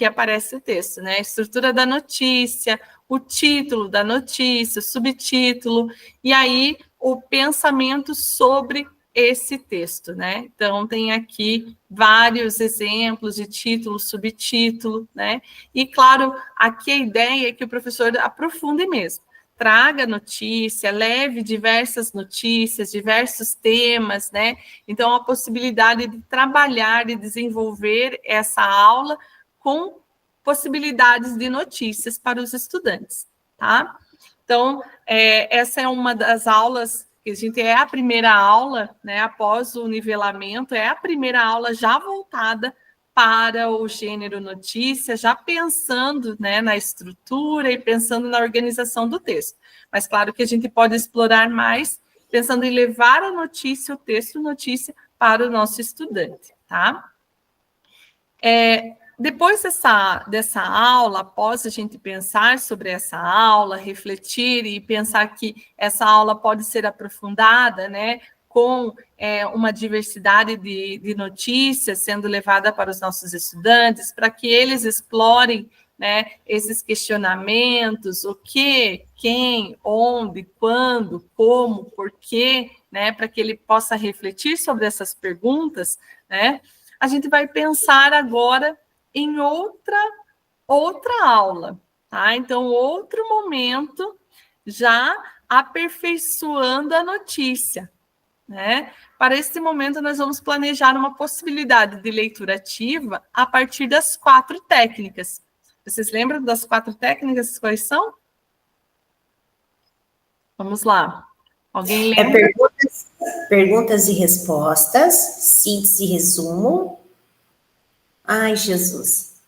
aparece o texto, né? A estrutura da notícia, o título da notícia, o subtítulo, e aí o pensamento sobre esse texto, né? Então, tem aqui vários exemplos de título, subtítulo, né? E, claro, aqui a ideia é que o professor aprofunde mesmo, traga notícia, leve diversas notícias, diversos temas, né? Então, a possibilidade de trabalhar e desenvolver essa aula com possibilidades de notícias para os estudantes, tá? Então, essa é uma das aulas, que a gente a primeira aula, né, após o nivelamento, é a primeira aula já voltada para o gênero notícia, já pensando, né, na estrutura e pensando na organização do texto. Mas, claro que a gente pode explorar mais, pensando em levar a notícia, o texto notícia, para o nosso estudante, tá? Depois dessa aula, após a gente pensar sobre essa aula, refletir e pensar que essa aula pode ser aprofundada, né, com uma diversidade de notícias sendo levada para os nossos estudantes, para que eles explorem, né, esses questionamentos, o que, quem, onde, quando, como, por quê, né, para que ele possa refletir sobre essas perguntas, né, a gente vai pensar agora em outra aula, tá? Então, outro momento, já aperfeiçoando a notícia, né? Para esse momento, nós vamos planejar uma possibilidade de leitura ativa a partir das 4 técnicas. Vocês lembram das 4 técnicas? Quais são? Vamos lá. Alguém lembra? Perguntas e respostas, síntese e resumo. Ai, Jesus.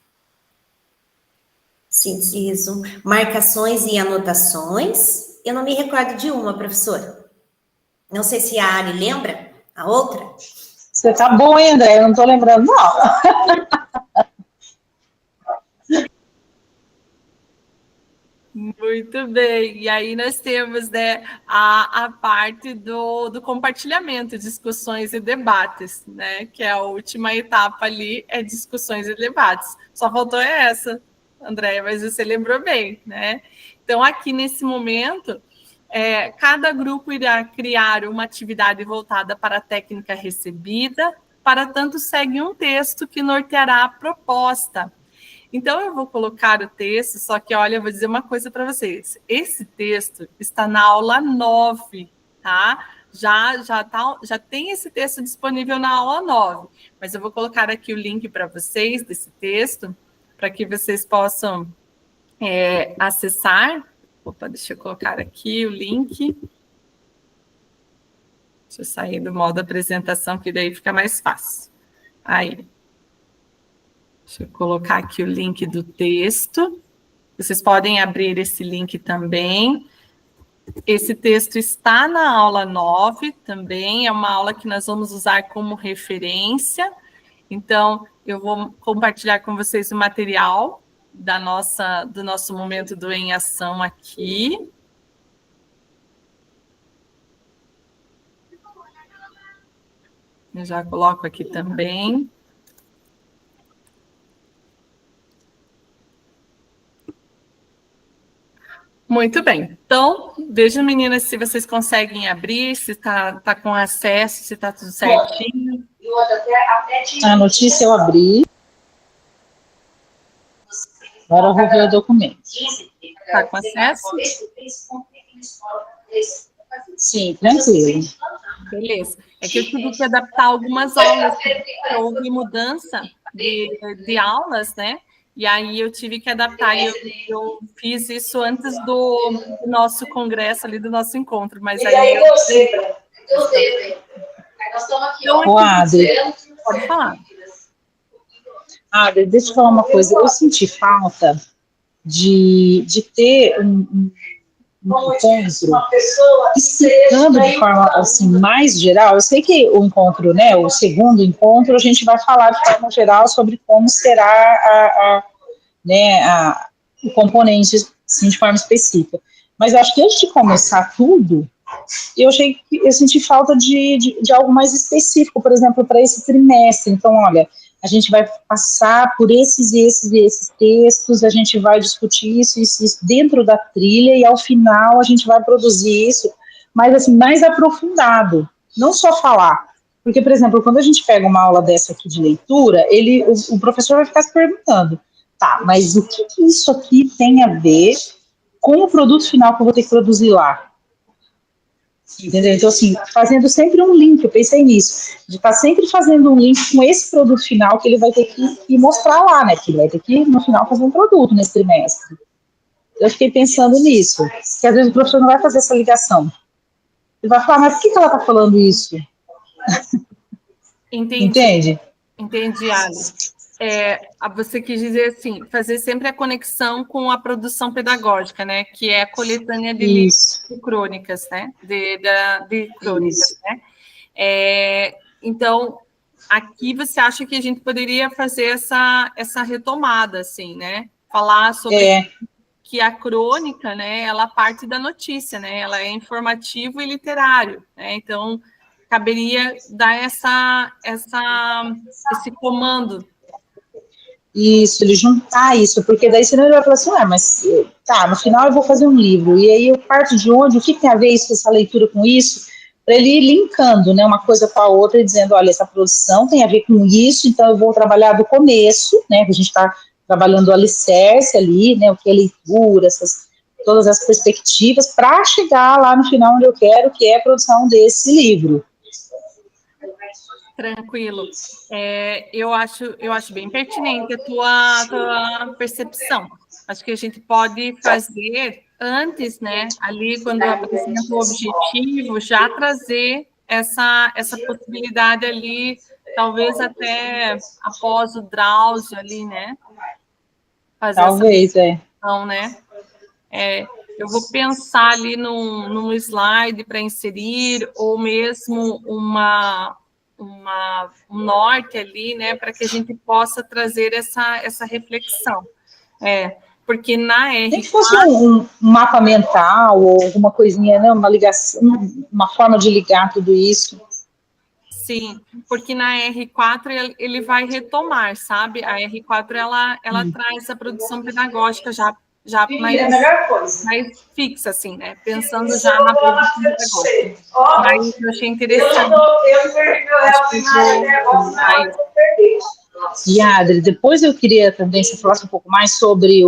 Síntese e resumo. Marcações e anotações. Eu não me recordo de uma, professora. Não sei se a Ari lembra. A outra? Você tá bom, hein, André? Eu não tô lembrando, não. Muito bem. E aí nós temos, né, a parte do compartilhamento, discussões e debates, né? Que é a última etapa ali, é discussões e debates. Só faltou essa, Andréia, mas você lembrou bem, né? Então, aqui nesse momento, cada grupo irá criar uma atividade voltada para a técnica recebida, para tanto segue um texto que norteará a proposta. Então, eu vou colocar o texto, só que, olha, eu vou dizer uma coisa para vocês. Esse texto está na aula 9, tá? Já tem esse texto disponível na aula 9, mas eu vou colocar aqui o link para vocês desse texto, para que vocês possam acessar. Opa, deixa eu colocar aqui o link. Deixa eu sair do modo apresentação, que daí fica mais fácil. Aí. Deixa eu colocar aqui o link do texto. Vocês podem abrir esse link também. Esse texto está na aula 9 também, é uma aula que nós vamos usar como referência. Então, eu vou compartilhar com vocês o material do nosso momento do Em Ação aqui. Eu já coloco aqui também. Muito bem. Então, vejam, meninas, se vocês conseguem abrir, se tá com acesso, se está tudo certinho. A notícia eu abri. Agora eu vou ver o documento. Está com acesso? Sim, tranquilo. Beleza. É que eu tive que adaptar algumas aulas, porque houve mudança de aulas, né? E aí eu tive que adaptar, e eu fiz isso antes do nosso congresso ali, do nosso encontro, mas aí Ô, Adri, pode falar. Adri, deixa eu falar uma coisa. Eu senti falta de ter um encontro explicando de forma assim, mais geral. Eu sei que o encontro, né, o segundo encontro, a gente vai falar de forma geral sobre como será o componente assim, de forma específica. Mas eu acho que antes de começar tudo, eu senti falta de algo mais específico, por exemplo, para esse trimestre. Então, olha, a gente vai passar por esses e esses e esses textos, a gente vai discutir isso dentro da trilha, e ao final a gente vai produzir isso, mas assim, mais aprofundado, não só falar. Porque, por exemplo, quando a gente pega uma aula dessa aqui de leitura, o professor vai ficar se perguntando, tá, mas o que isso aqui tem a ver com o produto final que eu vou ter que produzir lá? Entendeu? Então, assim, fazendo sempre um link, eu pensei nisso, de estar sempre fazendo um link com esse produto final que ele vai ter que mostrar lá, né? Que ele vai ter que, no final, fazer um produto nesse trimestre. Eu fiquei pensando nisso, que às vezes o professor não vai fazer essa ligação. Ele vai falar, mas por que ela está falando isso? Entende? Entendi, Alice. Você quis dizer assim, fazer sempre a conexão com a produção pedagógica, né? Que é a coletânea de livros de crônicas, né? De crônicas, isso. Né? Então, aqui você acha que a gente poderia fazer essa retomada, assim, né? Falar sobre que a crônica, né? Ela parte da notícia, né? Ela é informativo e literário, né? Então, caberia dar esse comando. Isso, ele juntar isso, porque daí senão ele vai falar assim, mas tá, no final eu vou fazer um livro, e aí eu parto de onde, o que tem a ver isso, essa leitura com isso, para ele ir linkando, né, uma coisa com a outra, e dizendo, olha, essa produção tem a ver com isso, então eu vou trabalhar do começo, né, que a gente está trabalhando o alicerce ali, né, o que é leitura, todas as perspectivas, para chegar lá no final onde eu quero, que é a produção desse livro. Tranquilo. Eu acho bem pertinente a tua percepção. Acho que a gente pode fazer antes, né? Ali, quando apresenta o objetivo, já trazer essa possibilidade ali, talvez até após o Drauzio ali, né? Fazer talvez, essa questão, né? Eu vou pensar ali num slide para inserir, ou mesmo um norte ali, né, para que a gente possa trazer essa reflexão. Porque na R4... Nem que fosse um mapa mental, ou alguma coisinha, né, uma ligação, uma forma de ligar tudo isso. Sim, porque na R4 ele vai retomar, sabe? A R4 ela traz a produção pedagógica já mais fixa, assim, né? Pensando já na produção pedagógica. Mas eu achei interessante. E, Adri, depois eu queria também que você falasse um pouco mais sobre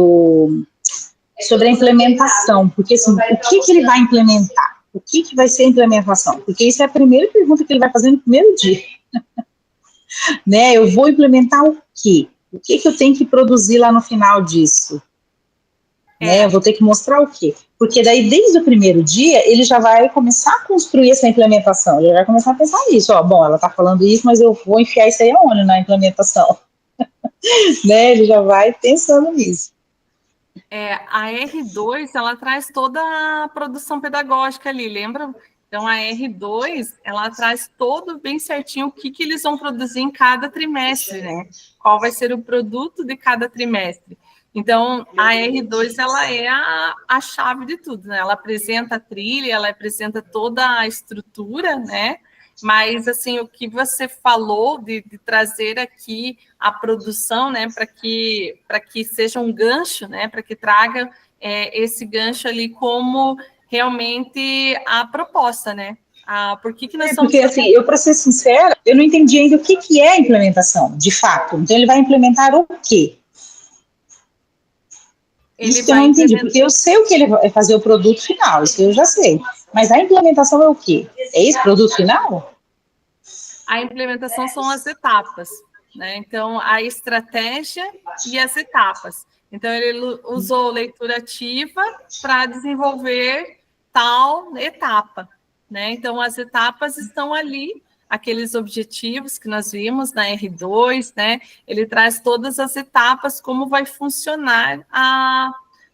a implementação, porque assim, o que ele vai implementar? O que vai ser a implementação? Porque isso é a primeira pergunta que ele vai fazer no primeiro dia. Né? Eu vou implementar o quê? O que eu tenho que produzir lá no final disso? Né? Eu vou ter que mostrar o quê? Porque daí, desde o primeiro dia, ele já vai começar a construir essa implementação, ele vai começar a pensar nisso, bom, ela está falando isso, mas eu vou enfiar isso aí aonde na implementação? Né? Ele já vai pensando nisso. A R2, ela traz toda a produção pedagógica ali, lembra? Então, a R2, ela traz todo bem certinho o que eles vão produzir em cada trimestre, né? Qual vai ser o produto de cada trimestre. Então, a R2, ela é a chave de tudo, né? Ela apresenta a trilha, ela apresenta toda a estrutura, né? Mas, assim, o que você falou de trazer aqui a produção, né? Para que seja um gancho, né? Para que traga esse gancho ali como realmente a proposta, né? Por que nós estamos... Porque, assim, eu, para ser sincera, eu não entendi ainda o que é a implementação, de fato. Então, ele vai implementar o quê? Isso que eu não entendi, porque eu sei o que ele vai fazer o produto final, isso eu já sei. Mas a implementação é o quê? É esse produto final? A implementação são as etapas, né? Então, a estratégia e as etapas. Então, ele usou leitura ativa para desenvolver tal etapa, né? Então, as etapas estão ali, aqueles objetivos que nós vimos na R2, né? Ele traz todas as etapas, como vai funcionar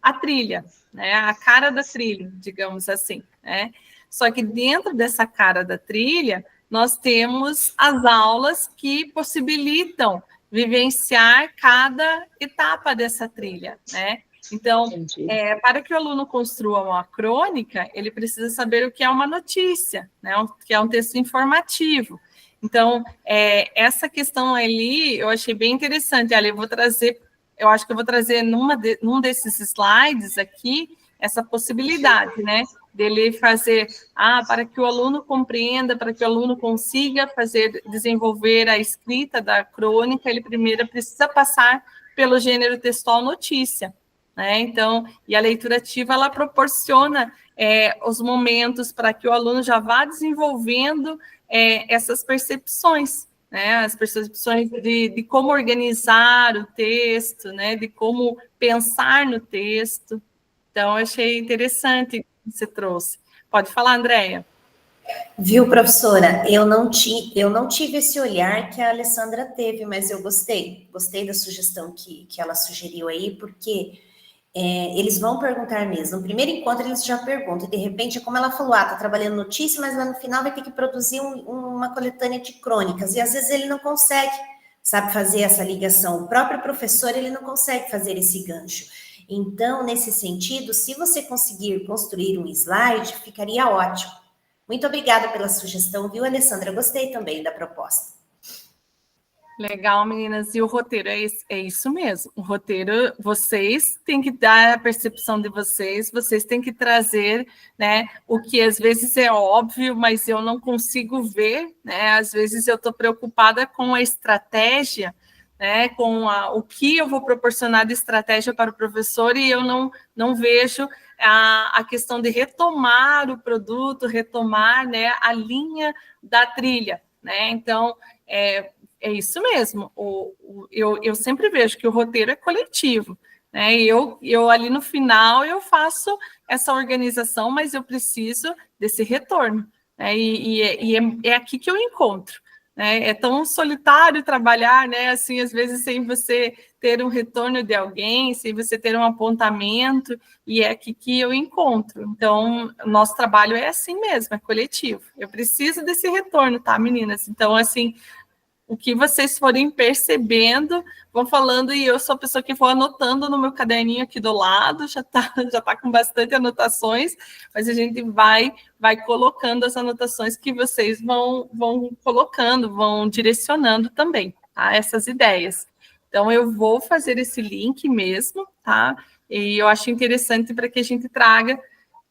a trilha, né? A cara da trilha, digamos assim, né? Só que dentro dessa cara da trilha, nós temos as aulas que possibilitam vivenciar cada etapa dessa trilha, né? Então, para que o aluno construa uma crônica, ele precisa saber o que é uma notícia, né? Que é um texto informativo. Então, essa questão ali, eu achei bem interessante. Ali, eu acho que eu vou trazer num desses slides aqui, essa possibilidade, né? Dele fazer, para que o aluno compreenda, para que o aluno consiga desenvolver a escrita da crônica, ele primeiro precisa passar pelo gênero textual notícia, né? Então, e a leitura ativa, ela proporciona os momentos para que o aluno já vá desenvolvendo essas percepções, né? As percepções de como organizar o texto, né? De como pensar no texto. Então, eu achei interessante que você trouxe. Pode falar, Andréia. Viu, professora? Eu não tive esse olhar que a Alessandra teve, mas eu gostei da sugestão que ela sugeriu aí, porque eles vão perguntar mesmo. No primeiro encontro, eles já perguntam, e de repente, como ela falou, tá trabalhando notícia, mas no final vai ter que produzir uma coletânea de crônicas, e às vezes ele não consegue, sabe, fazer essa ligação. O próprio professor, ele não consegue fazer esse gancho. Então, nesse sentido, se você conseguir construir um slide, ficaria ótimo. Muito obrigada pela sugestão, viu, Alessandra? Gostei também da proposta. Legal, meninas. E o roteiro é isso mesmo. O roteiro, vocês têm que dar a percepção de vocês têm que trazer, né, o que às vezes é óbvio, mas eu não consigo ver, né? Às vezes eu estou preocupada com a estratégia, né, com o que eu vou proporcionar de estratégia para o professor, e eu não vejo a questão de retomar o produto, retomar, né, a linha da trilha, né? Então, é isso mesmo. Eu sempre vejo que o roteiro é coletivo, né? Eu ali no final eu faço essa organização, mas eu preciso desse retorno, né? É aqui que eu encontro, né? É tão solitário trabalhar, né? Assim, às vezes sem você ter um retorno de alguém, sem você ter um apontamento, e é aqui que eu encontro. Então, o nosso trabalho é assim mesmo, é coletivo. Eu preciso desse retorno, tá, meninas? Então, assim, o que vocês forem percebendo, vão falando, e eu sou a pessoa que vou anotando no meu caderninho aqui do lado, já tá com bastante anotações, mas a gente vai colocando as anotações que vocês vão colocando, vão direcionando também, tá? Essas ideias. Então, eu vou fazer esse link mesmo, tá? E eu acho interessante para que a gente traga,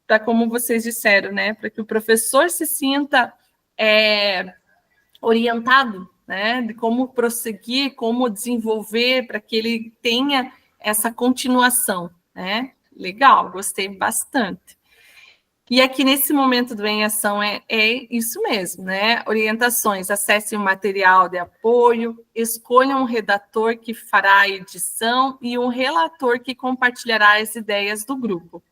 para como vocês disseram, né? Para que o professor se sinta orientado, né, de como prosseguir, como desenvolver, para que ele tenha essa continuação, né? Legal, gostei bastante. E aqui nesse momento do Em Ação é isso mesmo, né? Orientações, acesse o material de apoio, escolha um redator que fará a edição e um relator que compartilhará as ideias do grupo.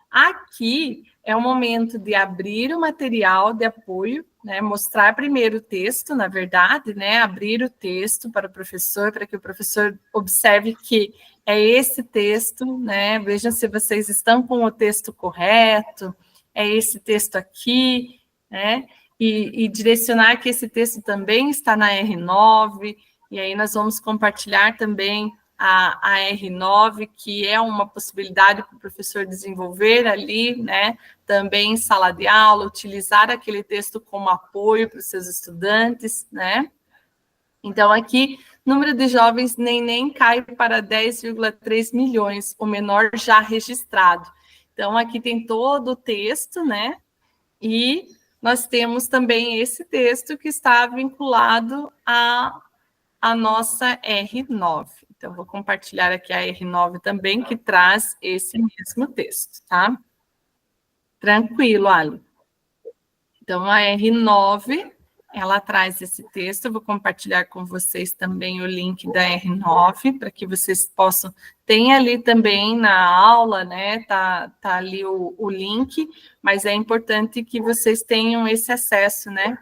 Aqui é o momento de abrir o material de apoio, né, mostrar primeiro o texto, na verdade, né, abrir o texto para o professor, para que o professor observe que é esse texto, né, vejam se vocês estão com o texto correto, é esse texto aqui, né, e direcionar que esse texto também está na R9, e aí nós vamos compartilhar também a R9, que é uma possibilidade para o professor desenvolver ali, né, também em sala de aula, utilizar aquele texto como apoio para os seus estudantes, né. Então, aqui, número de jovens nem cai para 10,3 milhões, o menor já registrado. Então, aqui tem todo o texto, né, e nós temos também esse texto que está vinculado à nossa R9. Então, vou compartilhar aqui a R9 também, que traz esse mesmo texto, tá? Tranquilo, Ali. Então, a R9, ela traz esse texto, eu vou compartilhar com vocês também o link da R9, para que vocês possam... Tem ali também na aula, né, tá ali o link, mas é importante que vocês tenham esse acesso, né?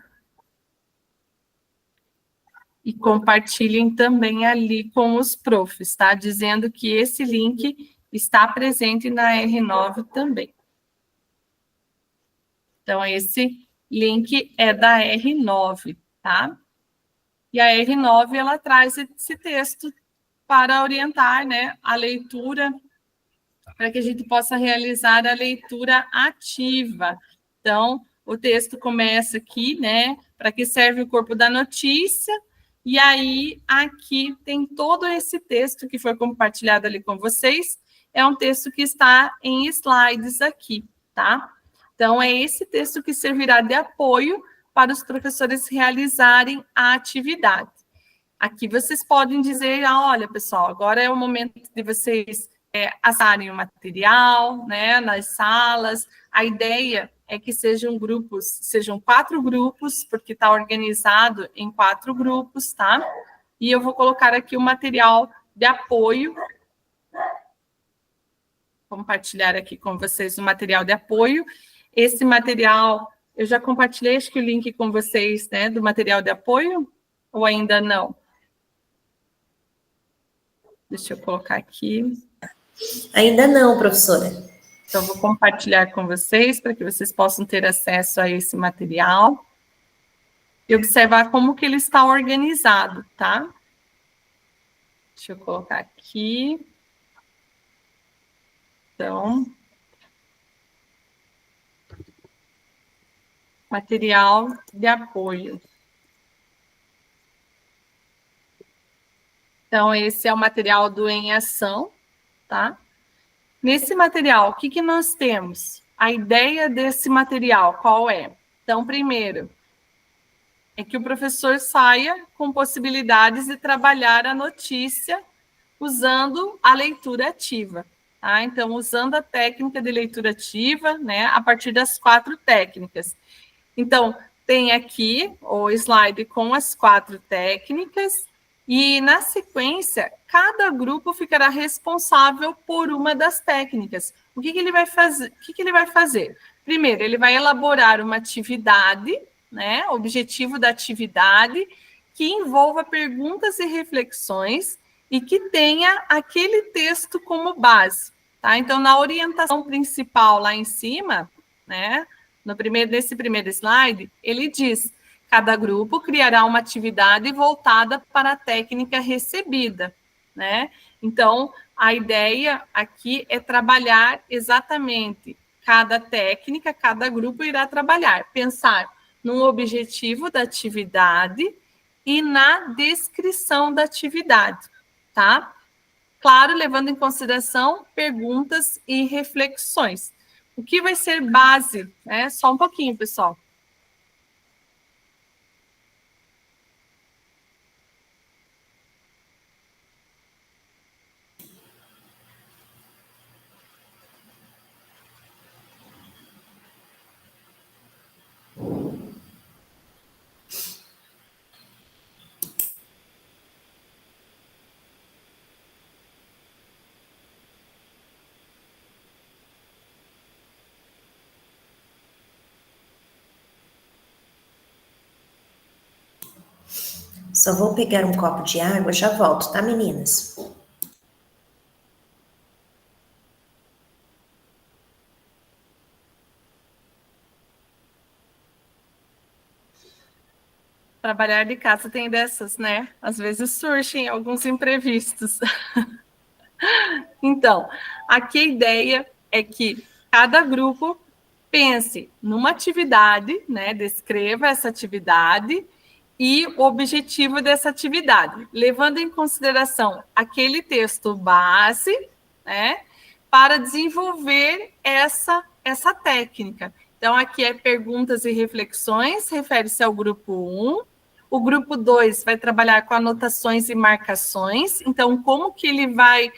E compartilhem também ali com os profs, tá? Dizendo que esse link está presente na R9 também. Então, esse link é da R9, tá? E a R9, ela traz esse texto para orientar, né, a leitura, para que a gente possa realizar a leitura ativa. Então, o texto começa aqui, né, para que serve o corpo da notícia, e aí aqui tem todo esse texto que foi compartilhado ali com vocês, é um texto que está em slides aqui, tá? Então, é esse texto que servirá de apoio para os professores realizarem a atividade. Aqui vocês podem dizer, olha, pessoal, agora é o momento de vocês assarem o material, né, nas salas. A ideia é que sejam 4 grupos, porque está organizado em 4 grupos, tá? E eu vou colocar aqui o material de apoio. Compartilhar aqui com vocês o material de apoio. Esse material, eu já compartilhei, acho que o link com vocês, né, do material de apoio, ou ainda não? Deixa eu colocar aqui. Ainda não, professora. Então, vou compartilhar com vocês, para que vocês possam ter acesso a esse material. E observar como que ele está organizado, tá? Deixa eu colocar aqui. Então, material de apoio. Então, esse é o material do Em Ação, tá? Nesse material, o que que nós temos? A ideia desse material, qual é? Então, primeiro, é que o professor saia com possibilidades de trabalhar a notícia usando a leitura ativa, tá? Então, usando a técnica de leitura ativa, né, a partir das 4 técnicas. Então, tem aqui o slide com as 4 técnicas, e, na sequência, cada grupo ficará responsável por uma das técnicas. O que ele vai fazer? O que ele vai fazer? Primeiro, ele vai elaborar uma atividade, né? O objetivo da atividade, que envolva perguntas e reflexões e que tenha aquele texto como base, tá? Então, na orientação principal lá em cima, né? Nesse primeiro slide, ele diz: cada grupo criará uma atividade voltada para a técnica recebida, né? Então, a ideia aqui é trabalhar exatamente cada técnica, cada grupo irá trabalhar, pensar no objetivo da atividade e na descrição da atividade, tá? Claro, levando em consideração perguntas e reflexões. O que vai ser base, né? Só um pouquinho, pessoal. Só vou pegar um copo de água, já volto, tá, meninas? Trabalhar de casa tem dessas, né? Às vezes surgem alguns imprevistos. Então, aqui a ideia é que cada grupo pense numa atividade, né? Descreva essa atividade e o objetivo dessa atividade, levando em consideração aquele texto base, né? Para desenvolver essa técnica. Então, aqui é perguntas e reflexões, refere-se ao grupo 1. O grupo 2 vai trabalhar com anotações e marcações. Então, como que ele vai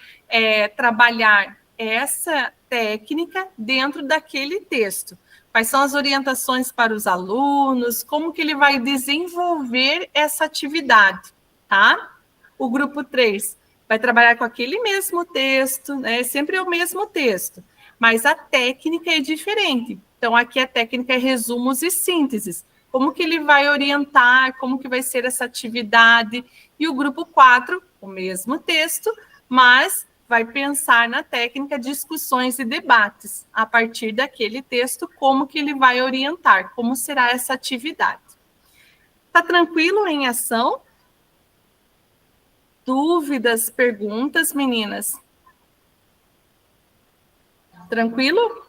trabalhar essa técnica dentro daquele texto? Quais são as orientações para os alunos? Como que ele vai desenvolver essa atividade, tá? O grupo 3 vai trabalhar com aquele mesmo texto, né? Sempre é o mesmo texto, mas a técnica é diferente. Então, aqui a técnica é resumos e sínteses. Como que ele vai orientar, como que vai ser essa atividade. E o grupo 4, o mesmo texto, mas vai pensar na técnica discussões e debates, a partir daquele texto, como que ele vai orientar, como será essa atividade. Tá tranquilo em ação? Dúvidas, perguntas, meninas? Tranquilo?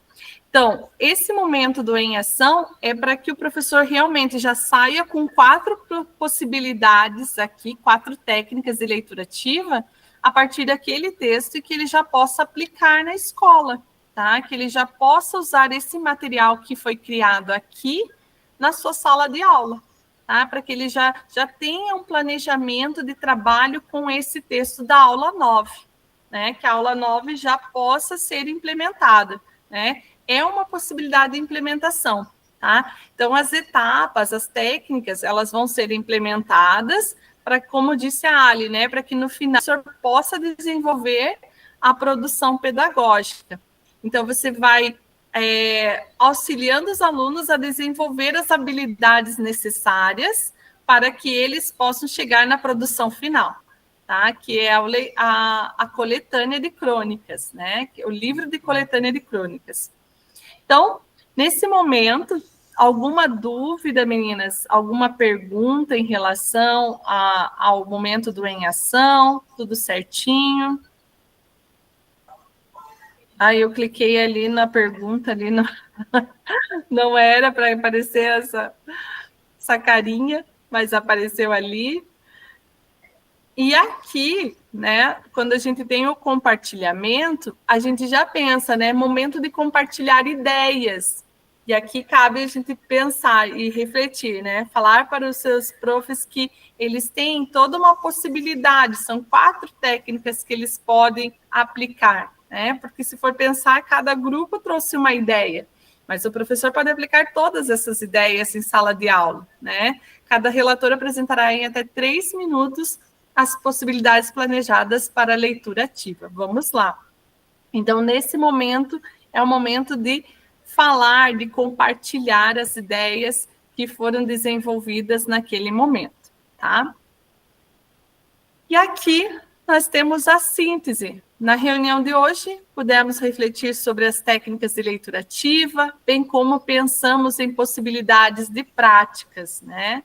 Então, esse momento do em ação é para que o professor realmente já saia com 4 possibilidades aqui, 4 técnicas de leitura ativa, a partir daquele texto e que ele já possa aplicar na escola, tá? Que ele já possa usar esse material que foi criado aqui na sua sala de aula, tá? Para que ele já tenha um planejamento de trabalho com esse texto da aula 9, né? Que a aula 9 já possa ser implementada, né? É uma possibilidade de implementação, tá? Então, as etapas, as técnicas, elas vão ser implementadas para, como disse a Ali, né? Para que no final o senhor possa desenvolver a produção pedagógica. Então, você vai auxiliando os alunos a desenvolver as habilidades necessárias para que eles possam chegar na produção final, tá? Que é a coletânea de crônicas, né? O livro de coletânea de crônicas. Então, nesse momento, alguma dúvida, meninas? Alguma pergunta em relação ao momento do em ação? Tudo certinho? Aí eu cliquei ali na pergunta, ali não era para aparecer essa carinha, mas apareceu ali. E aqui, né, quando a gente tem o compartilhamento, a gente já pensa, né, momento de compartilhar ideias. E aqui cabe a gente pensar e refletir, né, falar para os seus profs que eles têm toda uma possibilidade, são 4 técnicas que eles podem aplicar, né, porque se for pensar, cada grupo trouxe uma ideia, mas o professor pode aplicar todas essas ideias em sala de aula, né, cada relator apresentará em até 3 minutos as possibilidades planejadas para a leitura ativa. Vamos lá. Então, nesse momento, é o momento de falar, de compartilhar as ideias que foram desenvolvidas naquele momento, tá? E aqui nós temos a síntese. Na reunião de hoje, pudemos refletir sobre as técnicas de leitura ativa, bem como pensamos em possibilidades de práticas, né?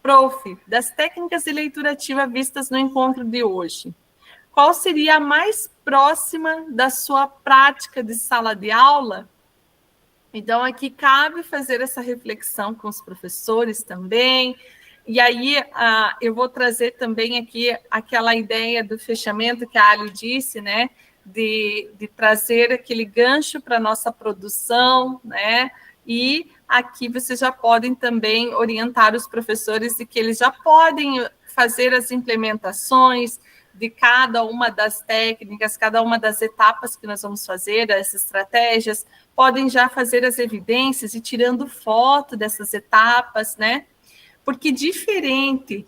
Prof, das técnicas de leitura ativa vistas no encontro de hoje, qual seria a mais próxima da sua prática de sala de aula? Então, aqui cabe fazer essa reflexão com os professores também. E aí, eu vou trazer também aqui aquela ideia do fechamento que a Ali disse, né? De trazer aquele gancho para a nossa produção, né? E aqui vocês já podem também orientar os professores de que eles já podem fazer as implementações de cada uma das técnicas, cada uma das etapas que nós vamos fazer, as estratégias, podem já fazer as evidências e tirando foto dessas etapas, né? Porque diferente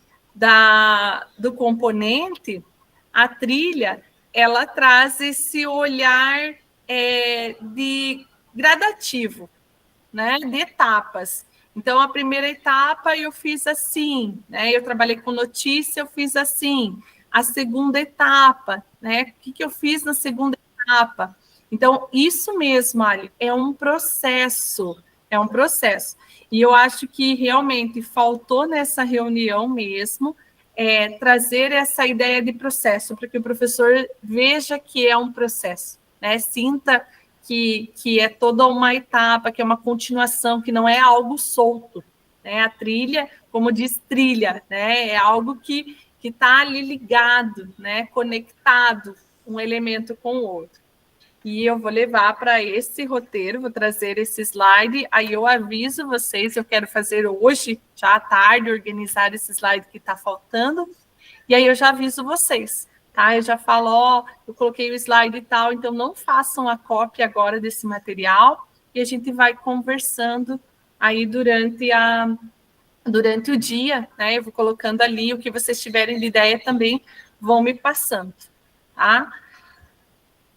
do componente, a trilha, ela traz esse olhar de gradativo, né, de etapas. Então, a primeira etapa eu fiz assim, né, eu trabalhei com notícia, eu fiz assim. A segunda etapa, né, o que eu fiz na segunda etapa? Então, isso mesmo, Ali, é um processo, E eu acho que realmente faltou nessa reunião mesmo trazer essa ideia de processo, para que o professor veja que é um processo, né, sinta que é toda uma etapa, que é uma continuação, que não é algo solto, né? A trilha, como diz trilha, né? É algo que está ali ligado, né? Conectado, um elemento com o outro. E eu vou levar para esse roteiro, vou trazer esse slide, aí eu aviso vocês, eu quero fazer hoje, já à tarde, organizar esse slide que está faltando, e aí eu já aviso vocês. Tá? Eu já falo, eu coloquei o slide e tal, então não façam a cópia agora desse material e a gente vai conversando aí durante o dia, né? Eu vou colocando ali o que vocês tiverem de ideia também vão me passando, tá?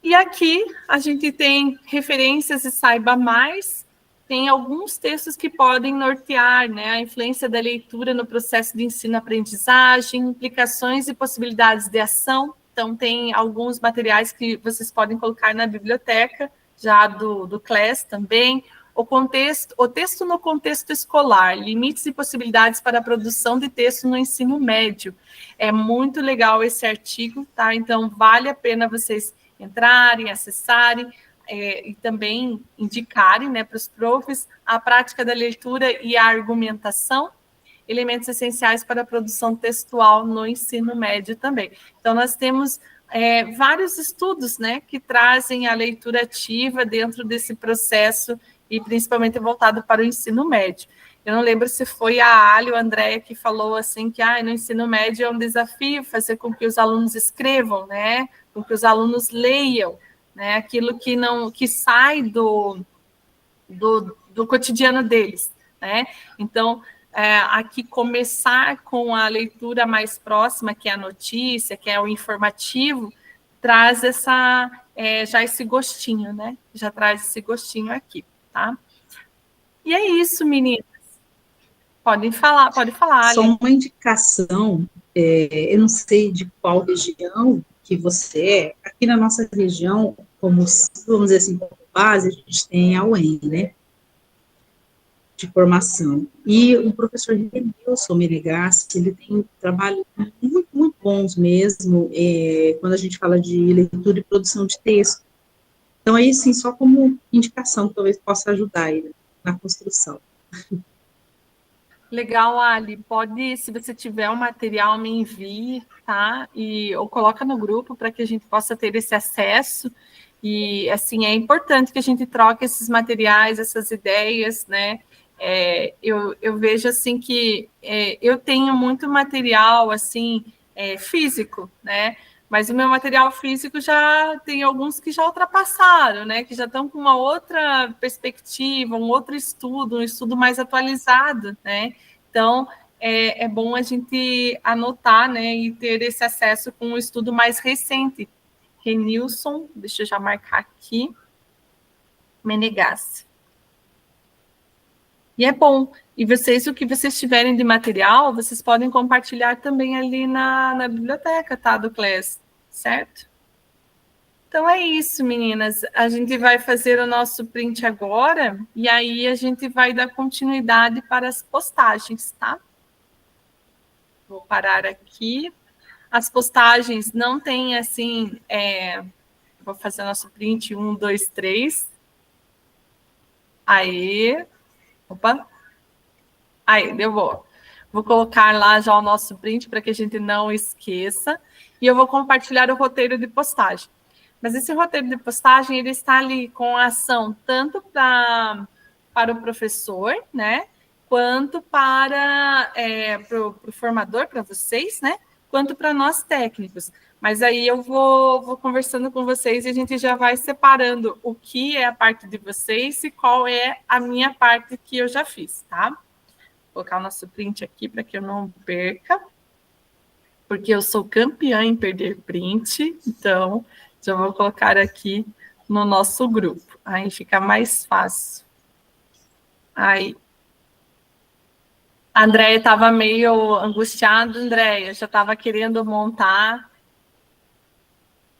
E aqui a gente tem referências e saiba mais, tem alguns textos que podem nortear, né, a influência da leitura no processo de ensino-aprendizagem, implicações e possibilidades de ação, Então, tem alguns materiais que vocês podem colocar na biblioteca, já do CLES também. O texto no contexto escolar, limites e possibilidades para a produção de texto no ensino médio. É muito legal esse artigo, tá? Então, vale a pena vocês entrarem, acessarem, e também indicarem, né, para os profs a prática da leitura e a argumentação, elementos essenciais para a produção textual no ensino médio também. Então, nós temos vários estudos, né, que trazem a leitura ativa dentro desse processo e principalmente voltado para o ensino médio. Eu não lembro se foi a Ali ou a Andréia que falou assim que no ensino médio é um desafio fazer com que os alunos escrevam, né, com que os alunos leiam, né, aquilo que sai do cotidiano deles, né? Então, aqui começar com a leitura mais próxima, que é a notícia, que é o informativo, traz já esse gostinho, né? Já traz esse gostinho aqui, tá? E é isso, meninas. Pode falar, Só Ali. uma indicação, eu não sei de qual região que você é. Aqui na nossa região, como, vamos dizer assim, como base, a gente tem a UEM, né? De formação. E o professor Renilson Menegassi, ele tem trabalhos muito, muito bons mesmo, quando a gente fala de leitura e produção de texto. Então, aí, sim, só como indicação, talvez possa ajudar aí, né, na construção. Legal, Ali. Pode, se você tiver um material, me envie, tá? Ou coloca no grupo para que a gente possa ter esse acesso. E, assim, é importante que a gente troque esses materiais, essas ideias, né? Eu vejo, assim, que eu tenho muito material, assim, físico, né? Mas o meu material físico já tem alguns que já ultrapassaram, né? Que já estão com uma outra perspectiva, um outro estudo, um estudo mais atualizado, né? Então, é bom a gente anotar, né? E ter esse acesso com um estudo mais recente. Renilson, deixa eu já marcar aqui, Menegassi. E é bom. E vocês, o que vocês tiverem de material, vocês podem compartilhar também ali na biblioteca, tá, do CLES, certo? Então é isso, meninas. A gente vai fazer o nosso print agora e aí a gente vai dar continuidade para as postagens, tá? Vou parar aqui. As postagens não tem assim... Vou fazer o nosso print 1, 2, 3. Aí... Opa! Aí, deu boa. Vou colocar lá já o nosso print para que a gente não esqueça. E eu vou compartilhar o roteiro de postagem. Mas esse roteiro de postagem, ele está ali com a ação tanto para o professor, né? Quanto para o formador, para vocês, né? Quanto para nós técnicos. Mas aí eu vou conversando com vocês e a gente já vai separando o que é a parte de vocês e qual é a minha parte que eu já fiz, tá? Vou colocar o nosso print aqui para que eu não perca, porque eu sou campeã em perder print, então já vou colocar aqui no nosso grupo, aí fica mais fácil. Aí. A Andréia estava meio angustiada, Andréia, já estava querendo montar.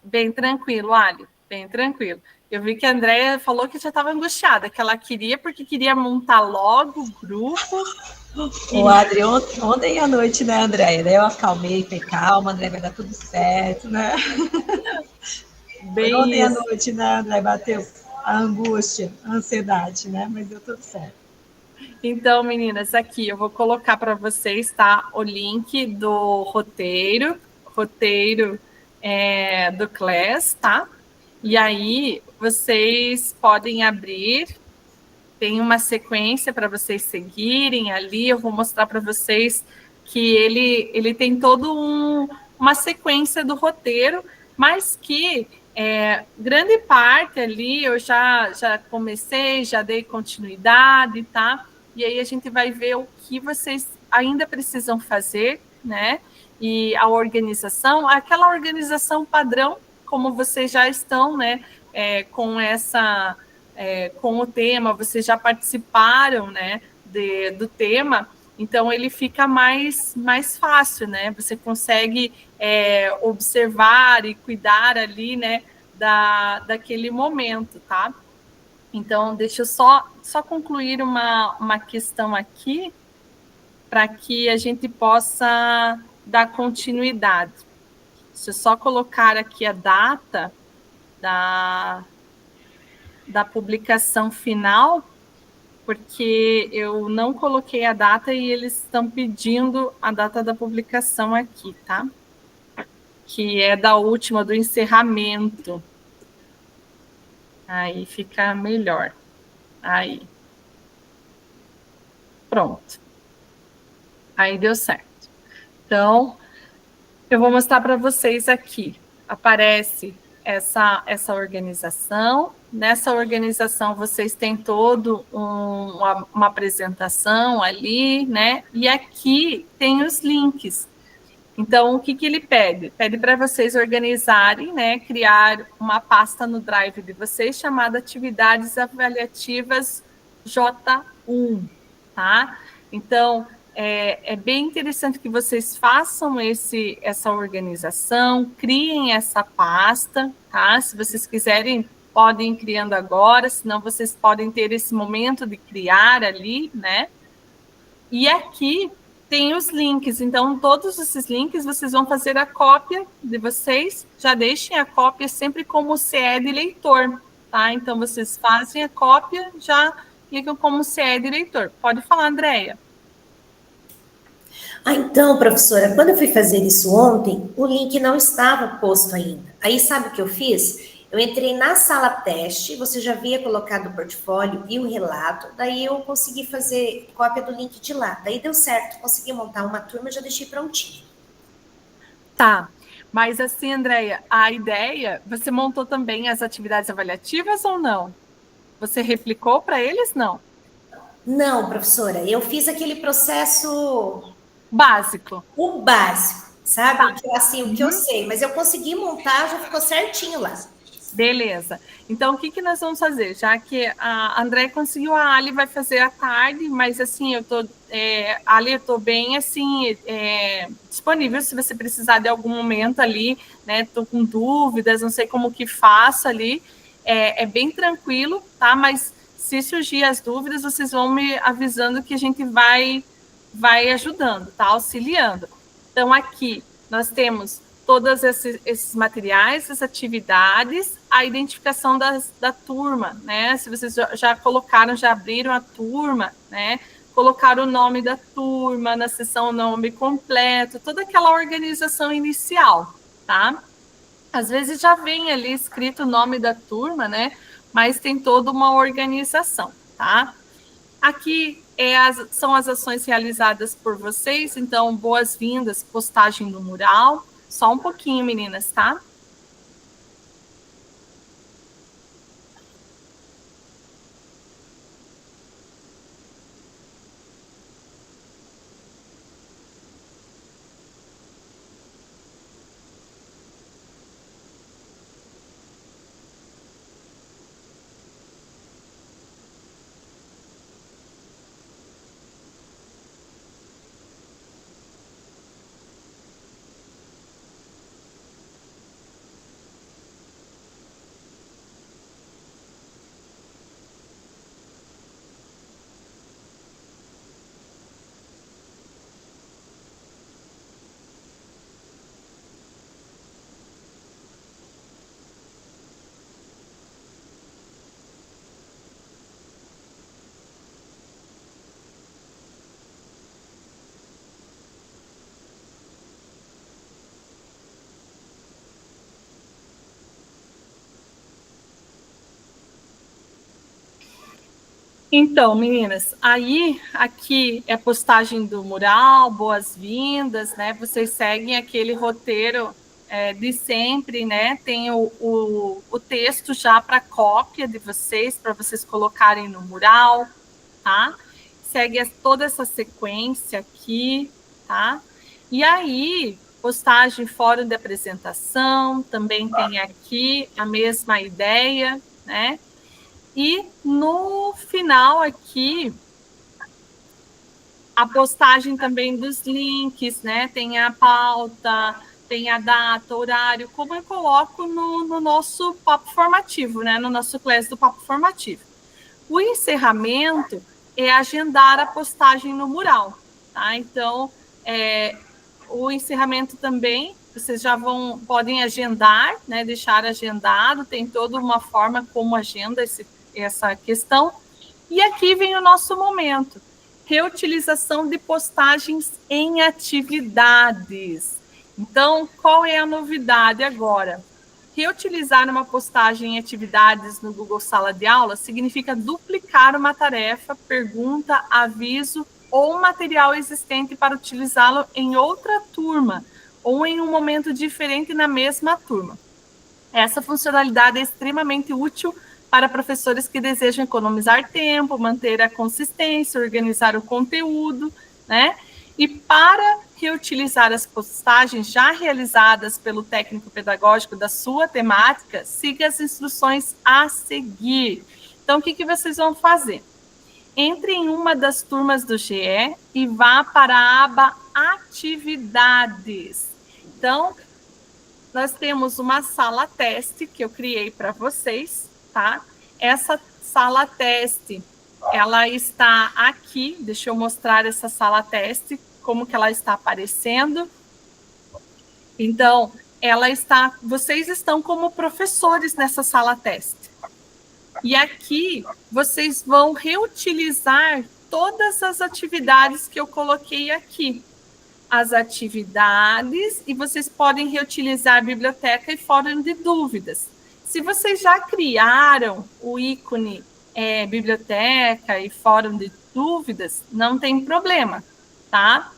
Bem tranquilo, Ali, bem tranquilo. Eu vi que a Andréia falou que já estava angustiada, que ela queria, porque queria montar logo o grupo. O Adri, ontem à noite, né, Andréia? Daí eu acalmei, falei, calma, André, vai dar tudo certo, né? Bem ontem à isso. noite, né, André, bateu a angústia, a ansiedade, né? Mas deu tudo certo. Então, meninas, aqui eu vou colocar para vocês, tá? O link do roteiro do CLES, tá? E aí vocês podem abrir, tem uma sequência para vocês seguirem ali, eu vou mostrar para vocês que ele tem todo uma sequência do roteiro, mas que grande parte ali eu já comecei, já dei continuidade, tá? E aí a gente vai ver o que vocês ainda precisam fazer, né? E a organização, aquela organização padrão, como vocês já estão, né? Com o tema, vocês já participaram, né? Do tema, Então, ele fica mais fácil, né? Você consegue observar e cuidar ali, né, daquele momento, tá? Então, deixa eu só concluir uma questão aqui, para que a gente possa dar continuidade. Deixa eu só colocar aqui a data da publicação final, porque eu não coloquei a data e eles estão pedindo a data da publicação aqui, tá? Que é da última, do encerramento. Aí fica melhor. Aí. Pronto. Aí deu certo. Então, eu vou mostrar para vocês aqui. Aparece essa organização. Nessa organização, vocês têm todo uma apresentação ali, né? E aqui tem os links. Então, o que ele pede? Pede para vocês organizarem, né? Criar uma pasta no Drive de vocês chamada Atividades Avaliativas J1, tá? Então, é bem interessante que vocês façam essa organização, criem essa pasta, tá? Se vocês quiserem, podem ir criando agora, senão vocês podem ter esse momento de criar ali, né? E aqui tem os links, então todos esses links vocês vão fazer a cópia de vocês, já deixem a cópia sempre como CE de leitor, tá? Então vocês fazem a cópia, já clicam como CE de leitor. Pode falar, Andréia. Então, professora, quando eu fui fazer isso ontem, o link não estava posto ainda. Aí, sabe o que eu fiz? Eu entrei na sala teste, você já havia colocado o portfólio e o relato, daí eu consegui fazer cópia do link de lá. Daí deu certo, consegui montar uma turma e já deixei prontinho. Tá, mas assim, Andréia, a ideia, você montou também as atividades avaliativas ou não? Você replicou para eles, não? Não, professora, eu fiz aquele processo... Básico. O básico, sabe? Tá. Que, assim, o que eu sei, mas eu consegui montar, já ficou certinho lá. Beleza. Então, o que nós vamos fazer? Já que a André conseguiu, a Ali vai fazer à tarde, mas assim, Ali, eu tô bem assim, disponível se você precisar de algum momento ali, né? Tô com dúvidas, não sei como que faço ali. É bem tranquilo, tá? Mas se surgir as dúvidas, vocês vão me avisando que a gente vai ajudando, tá? Auxiliando. Então, aqui nós temos todos esses materiais, essas atividades, a identificação da turma, né? Se vocês já colocaram, já abriram a turma, né? Colocaram o nome da turma, na seção o nome completo, toda aquela organização inicial, tá? Às vezes já vem ali escrito o nome da turma, né? Mas tem toda uma organização, tá? Aqui são as ações realizadas por vocês, então, boas-vindas, postagem no mural. Só um pouquinho, meninas, tá? Então, meninas, aí aqui é postagem do mural, boas-vindas, né? Vocês seguem aquele roteiro de sempre, né? Tem o texto já para cópia de vocês, para vocês colocarem no mural, tá? Segue toda essa sequência aqui, tá? E aí, postagem fórum de apresentação, também tem aqui a mesma ideia, né? E no final aqui, a postagem também dos links, né? Tem a pauta, tem a data, horário, como eu coloco no nosso papo formativo, né? No nosso class do papo formativo. O encerramento é agendar a postagem no mural, tá? Então, o encerramento também, vocês já podem agendar, né? Deixar agendado, tem toda uma forma como agenda essa questão. E aqui vem o nosso momento. Reutilização de postagens em atividades. Então, qual é a novidade agora? Reutilizar uma postagem em atividades no Google Sala de Aula significa duplicar uma tarefa, pergunta, aviso ou material existente para utilizá-lo em outra turma ou em um momento diferente na mesma turma. Essa funcionalidade é extremamente útil para professores que desejam economizar tempo, manter a consistência, organizar o conteúdo, né? E para reutilizar as postagens já realizadas pelo técnico pedagógico da sua temática, siga as instruções a seguir. Então, o que vocês vão fazer? Entre em uma das turmas do GE e vá para a aba Atividades. Então, nós temos uma sala teste que eu criei para vocês, tá? Essa sala teste, ela está aqui. Deixa eu mostrar essa sala teste, como que ela está aparecendo. Então, vocês estão como professores nessa sala teste. E aqui, vocês vão reutilizar todas as atividades que eu coloquei aqui. As atividades, e vocês podem reutilizar a biblioteca e fórum de dúvidas. Se vocês já criaram o ícone biblioteca e fórum de dúvidas, não tem problema, tá?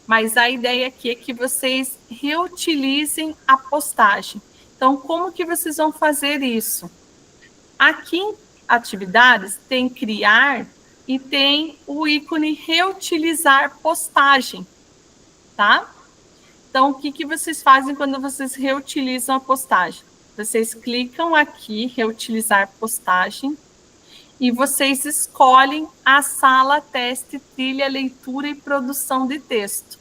Mas a ideia aqui é que vocês reutilizem a postagem. Então, como que vocês vão fazer isso? Aqui em atividades tem criar e tem o ícone reutilizar postagem, tá? Então, o que vocês fazem quando vocês reutilizam a postagem? Vocês clicam aqui, reutilizar postagem, e vocês escolhem a sala teste, trilha, leitura e produção de texto.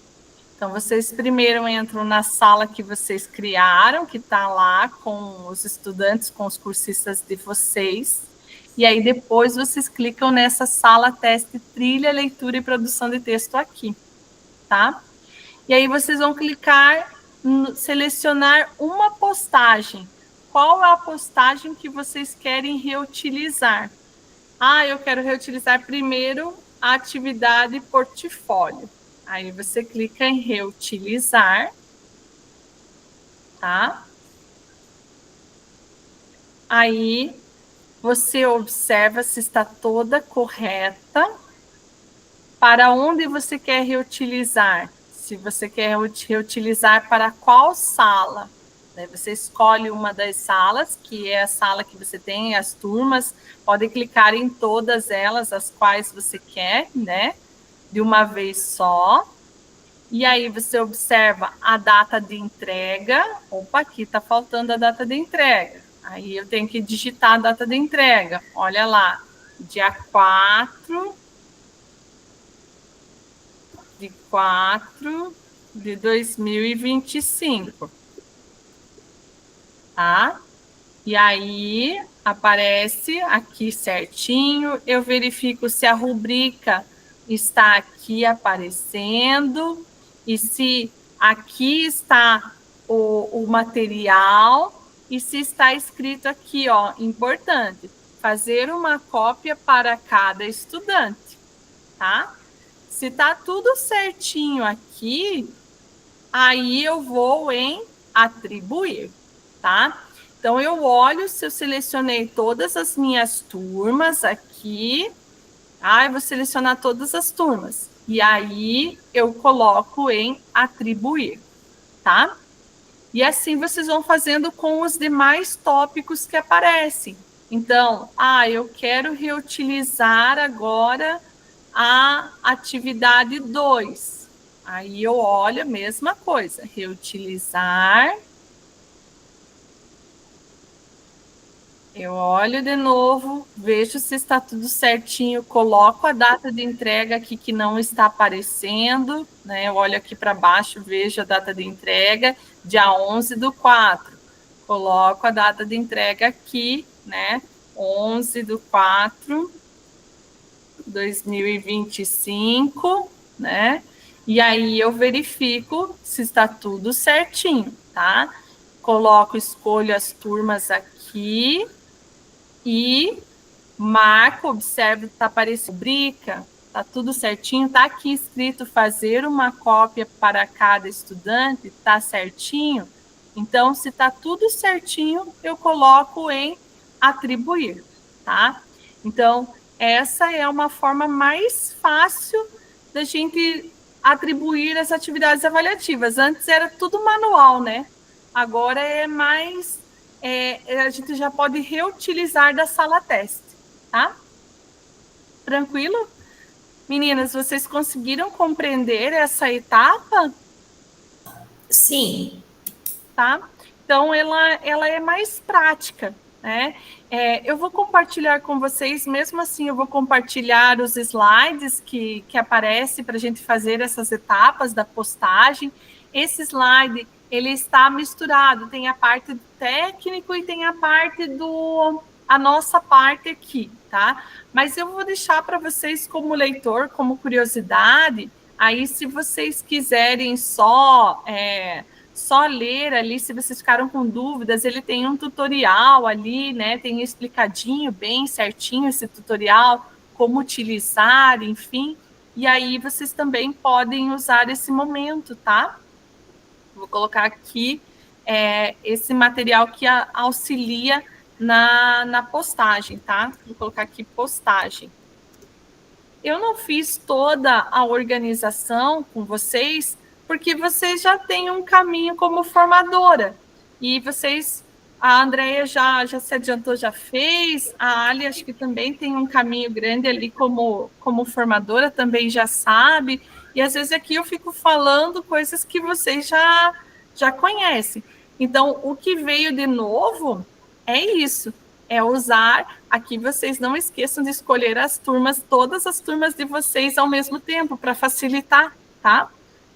Então, vocês primeiro entram na sala que vocês criaram, que está lá com os estudantes, com os cursistas de vocês, e aí depois vocês clicam nessa sala teste, trilha, leitura e produção de texto aqui, tá? E aí vocês vão clicar, selecionar uma postagem. Qual é a postagem que vocês querem reutilizar? Eu quero reutilizar primeiro a atividade portfólio. Aí você clica em reutilizar, tá? Aí você observa se está toda correta. Para onde você quer reutilizar? Se você quer reutilizar para qual sala? Né? Você escolhe uma das salas, que é a sala que você tem, as turmas, pode clicar em todas elas, as quais você quer, né? De uma vez só. E aí você observa a data de entrega. Opa, aqui está faltando a data de entrega. Aí eu tenho que digitar a data de entrega. Olha lá, dia 4 de 4 de 2025. Tá? E aí aparece aqui certinho. Eu verifico se a rubrica está aqui aparecendo e se aqui está o material e se está escrito aqui, ó, importante, fazer uma cópia para cada estudante, tá? Se tá tudo certinho aqui, aí eu vou em atribuir, tá? Então, eu olho se eu selecionei todas as minhas turmas aqui. Eu vou selecionar todas as turmas. E aí, eu coloco em atribuir, tá? E assim vocês vão fazendo com os demais tópicos que aparecem. Então, eu quero reutilizar agora a atividade 2. Aí eu olho a mesma coisa, reutilizar Eu olho de novo, vejo se está tudo certinho, coloco a data de entrega aqui que não está aparecendo, né? Eu olho aqui para baixo, vejo a data de entrega, dia 11/4. Coloco a data de entrega aqui, né? 11/4/2025, né? E aí eu verifico se está tudo certinho, tá? Escolho as turmas aqui e marco, observe, está aparecendo rubrica, está tudo certinho, está aqui escrito fazer uma cópia para cada estudante, está certinho? Então, se está tudo certinho, eu coloco em atribuir, tá? Então, essa é uma forma mais fácil da gente atribuir as atividades avaliativas. Antes era tudo manual, né? Agora é mais... a gente já pode reutilizar da sala teste, tá? Tranquilo? Meninas, vocês conseguiram compreender essa etapa? Sim. Tá? Então, ela é mais prática, né? Eu vou compartilhar com vocês, mesmo assim, eu vou compartilhar os slides que aparecem para a gente fazer essas etapas da postagem. Esse slide, ele está misturado, tem a parte do técnico e tem a parte a nossa parte aqui, tá? Mas eu vou deixar para vocês como leitor, como curiosidade, aí se vocês quiserem só ler ali, se vocês ficaram com dúvidas, ele tem um tutorial ali, né? Tem explicadinho bem certinho esse tutorial, como utilizar, enfim. E aí vocês também podem usar esse momento, tá? Vou colocar aqui esse material que auxilia na postagem, tá? Vou colocar aqui postagem. Eu não fiz toda a organização com vocês, porque vocês já têm um caminho como formadora. E vocês, a Andrea já se adiantou, já fez, a Ali acho que também tem um caminho grande ali como formadora, também já sabe. E às vezes aqui eu fico falando coisas que vocês já conhecem. Então, o que veio de novo é isso, é usar, aqui vocês não esqueçam de escolher as turmas, todas as turmas de vocês ao mesmo tempo, para facilitar, tá?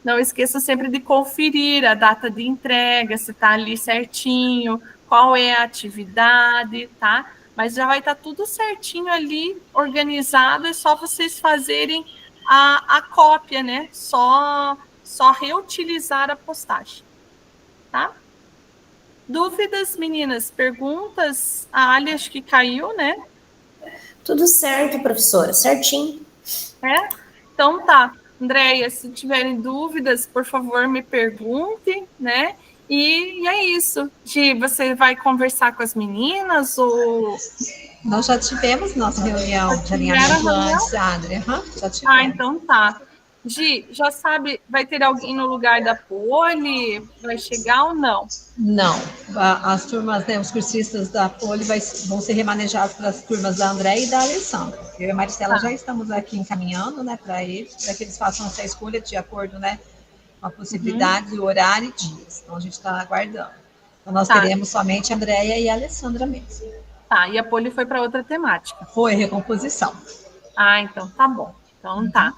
Não esqueçam sempre de conferir a data de entrega, se está ali certinho, qual é a atividade, tá? Mas já vai estar tudo certinho ali, organizado, é só vocês fazerem a cópia, né? Só reutilizar a postagem, tá? Dúvidas, meninas? Perguntas? A Ali acho que caiu, né? Tudo certo, professora, certinho. Então tá. Andréia, se tiverem dúvidas, por favor, me pergunte, né? E é isso. Gi, você vai conversar com as meninas ou... Nós já tivemos nossa reunião de alinhamento antes, André. Já tivemos. Ah, então tá. Gi, já sabe, vai ter alguém no lugar da Poli? Vai chegar ou não? Não. As turmas, né, os cursistas da Poli vão ser remanejados para as turmas da André e da Alessandra. Eu e a Maristela já estamos aqui encaminhando, né, para eles, para que eles façam essa escolha de acordo, né, com a possibilidade, do horário e dias. Então, a gente está aguardando. Então, nós teremos somente a Andréia e a Alessandra mesmo. Tá, e a Poli foi para outra temática? Foi, recomposição. Ah, então tá bom. Então tá.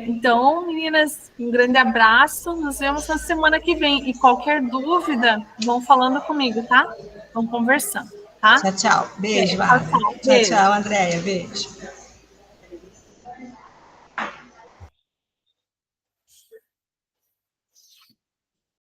Então, meninas, um grande abraço. Nos vemos na semana que vem. E qualquer dúvida, vão falando comigo, tá? Vão conversando, tá? Tchau, tchau. Beijo, Andréia. Tchau, Andréia. Beijo.